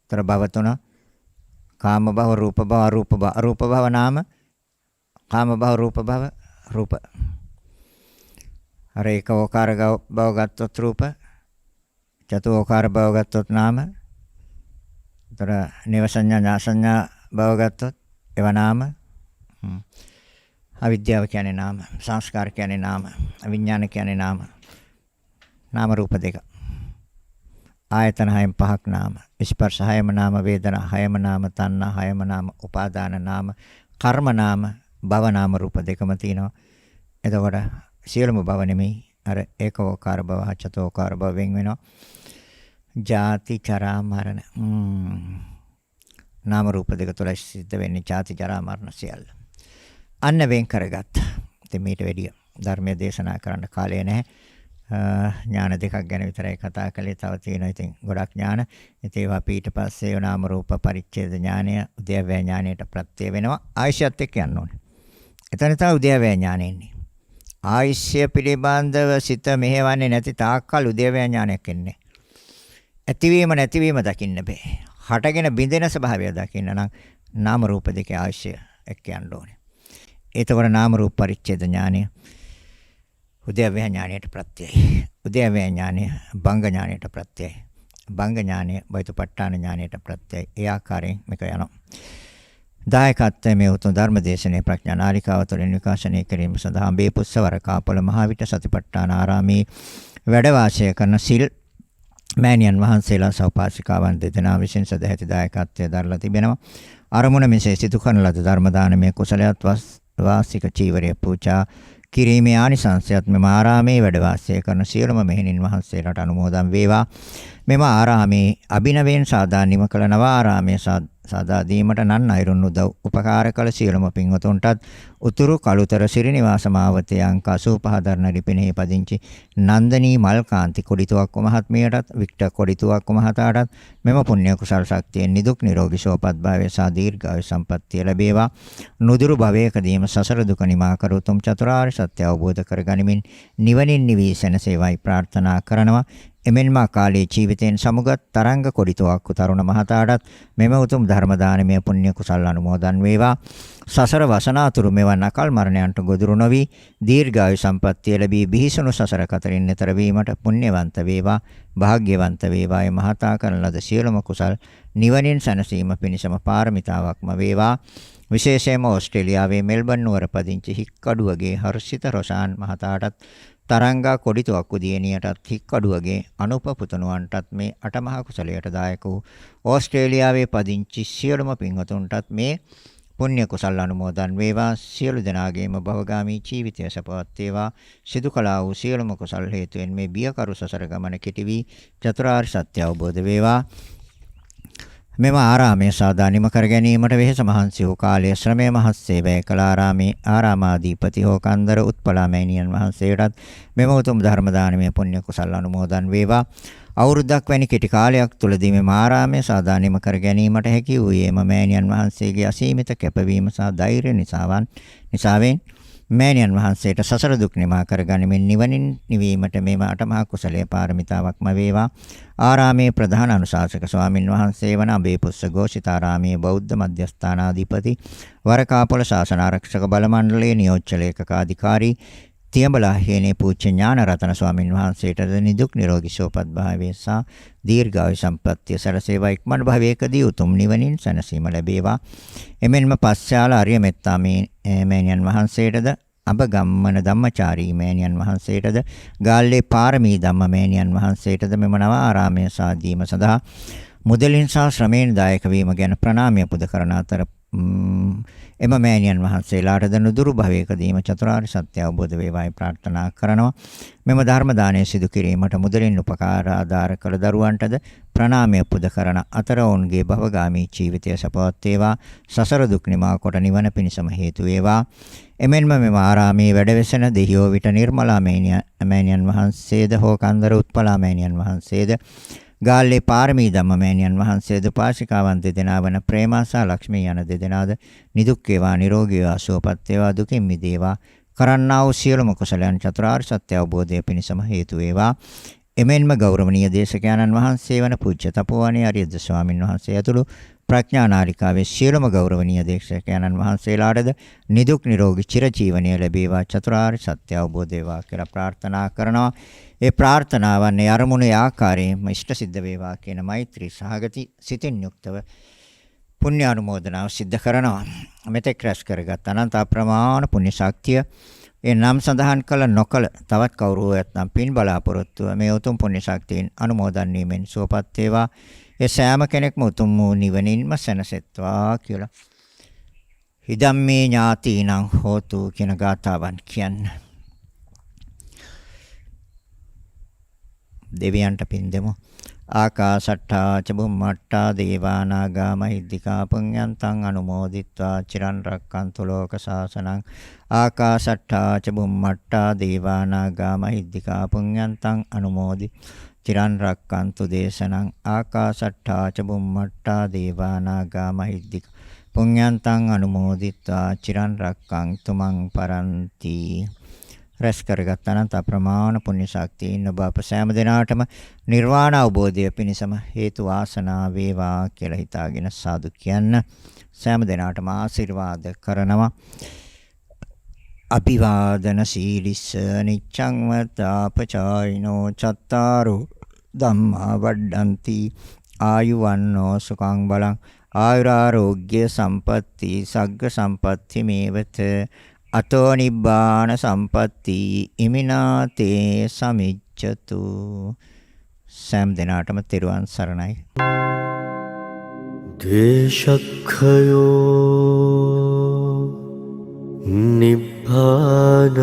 තර භව තුන කාම භව රූප භව අරූප භව අරූප භව නාම කාම භව රූප භව රූප. අර ඒකෝකාර භව ගත්තොත් රූප චතුෝකාර භව ගත්තොත් නාම. තර නේවසඤ්ඤා ඥාසඤ්ඤා භව ගත්තොත් ඒව නාම. අවිද්‍යාව කියන්නේ නාම, සංස්කාර කියන්නේ නාම, විඥාන කියන්නේ නාම. නාම රූප දෙක. ආයතන හයෙන් පහක් නාම. ස්පර්ශ හයම නාම, වේදනා හයම නාම, තණ්හා හයම නාම, උපාදාන නාම, කර්ම නාම, භව නාම රූප දෙකම තියෙනවා. එතකොට සියලුම භව නෙමෙයි අර ඒකෝකාර භව, චතෝකාර භව වෙන් වෙනවා. ජාති ජරා මරණ. නාම රූප දෙක තුළ සිද්ධ වෙන්නේ ජාති ජරා මරණ සියල්ල. අන්න වෙන් කරගත්ත. ඉතින් මීට වැඩිය ධර්මයේ දේශනා කරන්න කාලය නැහැ. ඥාන දෙකක් ගැන විතරයි කතා කළේ. තව තියෙනවා ඉතින් ගොඩක් ඥාන. ඉතින් ඒවා ඊට පස්සේ නාම රූප පරිච්ඡේද ඥානය උද්‍යව්‍ය ඥානයට ප්‍රත්‍ය වෙනවා. ආයශයත් එක්ක යන්න ඕනේ. එතන තමයි උද්‍යව්‍ය ඥානෙ ඉන්නේ. ආයශය පිළිබඳව සිත මෙහෙවන්නේ නැති තාක්කල් උද්‍යව්‍ය ඥානයක් එන්නේ. ඇතිවීම නැතිවීම දකින්න බෑ. හටගෙන බිඳෙන ස්වභාවය දකින්න නම් නාම රූප දෙකේ ආයශය එක්ක යන්න ඕනේ. ඒතකොට නාම රූප පරිච්ඡේද ඥානය උද්‍යව්‍ය ඥානයට ප්‍රත්‍යයයි. උද්‍යව්‍ය ඥානය භංග ඥානයට ප්‍රත්‍යයයි. භංග ඥානය බයිතුපට්ඨාන ඥානයට ප්‍රත්‍යයයි. ඒ ආකාරයෙන් මේක යනවා. දායකත්වයේ මේ උතුම් ධර්මදේශනයේ ප්‍රඥා නාලිකාව තුළින් විකාශනය කිරීම සඳහා බේපුස්සවර කාපොළ මහවිට සතිපට්ඨාන ආරාමේ වැඩ වාසය කරන සිල් මෑණියන් වහන්සේලා සෞපාසිකාවන් දෙදෙනා විසින් සදැහැති දායකත්වයේ දරලා තිබෙනවා. අරමුණ මෙසේ සිදු කරන ලද ධර්ම දානමය කුසලයක් වාසික චීවරය පූජා කිරීමේ ආනිසංසයත් මෙම ආරාමේ වැඩ වාසය කරන සියලුම මෙහෙණින් වහන්සේලාට අනුමෝදන් වේවා. මෙම ආරාමේ අභිනවයෙන් සාදානිම කළ නව ආරාමයේ සාදා දීමට නන් අයරුන් උදව් උපකාර කළ සියලුම පින්වතුන්ටත් උතුරු කළුතර සිරිනිවාස මාවතේ අංක 85 දරන රිපිනේ පදිංචි නන්දනී මල්කාන්ති කොඩිතුවක්කු මහත්මියටත් වික්ටර් කොඩිතුවක්කු මහතාටත් මෙම පුණ්‍ය කුසල් ශක්තියෙන් නිදුක් නිරෝගී සුවපත් භාවය සහ දීර්ඝායු සම්පන්නිය ලැබේවා. නුදුරු භවයකදීම සසර දුක නිමා කර උතුම් චතුරාර්ය සත්‍ය අවබෝධ කරගනිමින් නිවනින් නිවී සැනසේවායි ප්‍රාර්ථනා කරනවා. එමෙන්ම කාලයේ ජීවිතයෙන් සමුගත් තරංග කොඩිතුවක්කු තරුණ මහතාටත් මෙම උතුම් ධර්ම දානමය පුණ්‍ය කුසල් අනුමෝදන් වේවා. සසර වසනාතුරු මෙවන් අකල් මරණයන්ට ගොදුරු නොවි දීර්ඝායු සම්පන්නිය ලැබී බිහිසුණු සසර කතරින් එතර වීමට පුණ්‍යවන්ත වේවා. භාග්‍යවන්ත වේවායි මහතා කරන ලද සියලුම කුසල් නිවනින් සැනසීම පිණිසම පාරමිතාවක්ම වේවා. විශේෂයෙන්ම ඕස්ට්‍රේලියාවේ මෙල්බන් නුවර පදිංචි හික්කඩුවගේ හර්ෂිත රොෂාන් මහතාටත් තරංගා කොඩිතුවක්කු දියණියටත් හික්කඩුවගේ අනුප පුතණුවන්ටත් මේ අටමහා කුසලයට දායක වූ ඕස්ට්‍රේලියාවේ පදිංචි සියලුම පින්වතුන්ටත් මේ පුණ්‍ය කුසල් අනුමෝදන් වේවා. සියලු දෙනාගේම භවගාමී ජීවිතය සපවත් වේවා. සිදු කළා වූ සියලුම කුසල් හේතුවෙන් මේ බියකරු සසර ගමන කෙටි වී චතුරාර්ය සත්‍ය අවබෝධ වේවා. මෙම ආරාමයේ සාදානිම කර ගැනීමට වෙහෙස මහන්සි වූ කාලයේ ශ්‍රමය මහත්සේ වැය කළ ආරාමේ ආරාමාධිපති හෝ කන්දර උත්පලා මෑණියන් වහන්සේටත් මෙම උතුම් ධර්ම දානමය පුණ්‍ය කුසල් අනුමෝදන් වේවා. අවුරුද්දක් වැනි කෙටි කාලයක් තුලදී මෙම ආරාමයේ සාදානිම කර ගැනීමට හැකි වූයේ එම මෑණියන් වහන්සේගේ අසීමිත කැපවීම සහ ධෛර්ය නිසාවෙන් මෑණියන් වහන්සේට සසර දුක් නිමා කර ගනිමින් නිවනින් නිවීමට මේම අටමහා කුසලයේ පාරමිතාවක්ම වේවා. ආරාමේ ප්‍රධාන අනුශාසක ස්වාමින් වහන්සේ වන අබේපුස්ස ഘോഷිතාරාමේ බෞද්ධ මධ්‍යස්ථානාධිපති වරකාපොළ ශාසන ආරක්ෂක බල මණ්ඩලයේ නියෝජ්‍ය ලේකකාධිකාරී තියඹලා හේනේ පූජ්‍ය ඥානරතන ස්වාමින් වහන්සේට නිදුක් නිරෝගී සුවපත් භාවය සහ දීර්ඝායු සම්පන්නිය සැලසේවා. ඉක්මන් භවයකදී උතුම් නිවනින් සැනසීම ලැබේවා. එමෙන්ම පස්යාල ආර්ය මෙත්තා මෑණියන් වහන්සේටද අබගම්මන ධම්මචාරී මෑණියන් වහන්සේටද ගාල්ලේ පාරමී ධම්ම මෑණියන් වහන්සේටද මෙම නව ආරාමයේ සාදීම සඳහා මුදලින් සහ ශ්‍රමයෙන් දායක වීම ගැන ප්‍රණාමය පුද කරන අතර එම මෑණියන් වහන්සේලාටද නුදුරු භවයකදීම චතුරාර්ය සත්‍ය අවබෝධ වේවායි ප්‍රාර්ථනා කරනවා. මෙම ධර්ම දානය සිදු කිරීමට මුදලින් උපකාර ආධාර කළ දරුවන්ටද ප්‍රණාමය පුද කරන අතර ඔවුන්ගේ භවගාමී ජීවිතය සපවත් වේවා. සසර දුක් නිමා කොට නිවන පිණිසම හේතු වේවා. එමෙන්ම මෙම ආරාමයේ වැඩවෙසෙන දෙහියෝ විට නිර්මලා මෑණියන් වහන්සේද හෝ කන්දර උත්පලා මෑණියන් වහන්සේද ගාල්ලේ පාරමී ධම්ම මෑණියන් වහන්සේද පාසිකාවන් දෙදෙනා වන ප්‍රේමාසා ලක්ෂ්මී යන දෙදෙනාද නිදුක් වේවා නිරෝගී වේවා සුවපත් වේවා දුකින් මිදේවා. කරන්නා වූ සියලුම කුසලයන් චතුරාර්ය සත්‍ය අවබෝධය පිණිසම හේතු වේවා. එමෙන්ම ගෞරවනීය දේශකයන්න් වහන්සේ වන පූජ්‍ය තපෝවනේ ආර්යද ස්වාමින් වහන්සේ ඇතුළු ප්‍රඥා නාලිකාවේ සියලුම ගෞරවනීය දේශකයන්න් වහන්සේලාටද නිදුක් නිරෝගී චිරජීවනය ලැබේවා. චතුරාර්ය සත්‍ය අවබෝධ වේවා කියලා ප්‍රාර්ථනා කරනවා. ඒ ප්‍රාර්ථනාවන් අරමුණේ ආකාරයෙන්ම ඉෂ්ට සිද්ධ වේවා කියන මෛත්‍රී සහගති සිතින් යුක්තව පුණ්‍ය අනුමෝදනාව සිද්ධ කරනවා. මෙතෙක් රැස් කරගත් අනන්ත අප්‍රමාණ පුණ්‍ය ශක්තිය ඒ නම් සඳහන් කළ නොකළ තවත් කවුරු නැත්නම් පින් බලාපොරොත්තුව මේ උතුම් පුණ්‍ය ශක්තියෙන් අනුමෝදන් වීමෙන් සුවපත් වේවා. ඒ සෑම කෙනෙක්ම උතුම් වූ නිවනින්ම සැනසෙත්වා කියලා හිදම්මේ ඥාතිනං හෝතු කියන ගාථාවන් කියන්නේ. දෙවියන්ට පින් දෙමු. ආකාශට්ටා ච බුම්මට්ටා දේවා නාග මහිද්దికා පුඤ්ඤන්තං අනුමෝදිත්වා චිරන් රැක්කන්තු ලෝක සාසනං. ආකාශට්ටා ච බුම්මට්ටා දේවා නාග මහිද්దికා පුඤ්ඤන්තං අනුමෝදි චිරන් රැක්කන්තු දේශනං. ආකාශට්ටා ච බුම්මට්ටා දේවා නාග මහිද්దికා පුඤ්ඤන්තං අනුමෝදිත්වා චිරන් රැක්කන්තු මං පරන්ති. රැස් කරගත් අනන්ත අප්‍රමාණ පුණ්‍ය ශක්තියින් ඔබ අප සෑම දිනාටම නිර්වාණ අවබෝධය පිණිසම හේතු වාසනා වේවා කියලා හිතාගෙන සාදු කියන්න. සෑම දිනාටම ආශිර්වාද කරනවා. අභිවාදන සීලිස්ස නිච්ඡං වතාපචායිනෝ චත්තාරෝ ධම්මා වඩ්ඩಂತಿ ආයුවන්නෝ සුඛං බලං ආයුරාෝග්‍ය සම්පatti සග්ග සම්පatti මේවත අතෝ නිබ්බාන සම්පatti ඉමිනාතේ සමිච්ඡතු. සෑම දිනාටම තෙරුවන් සරණයි. දේශක්ඛයෝ නිබ්බානං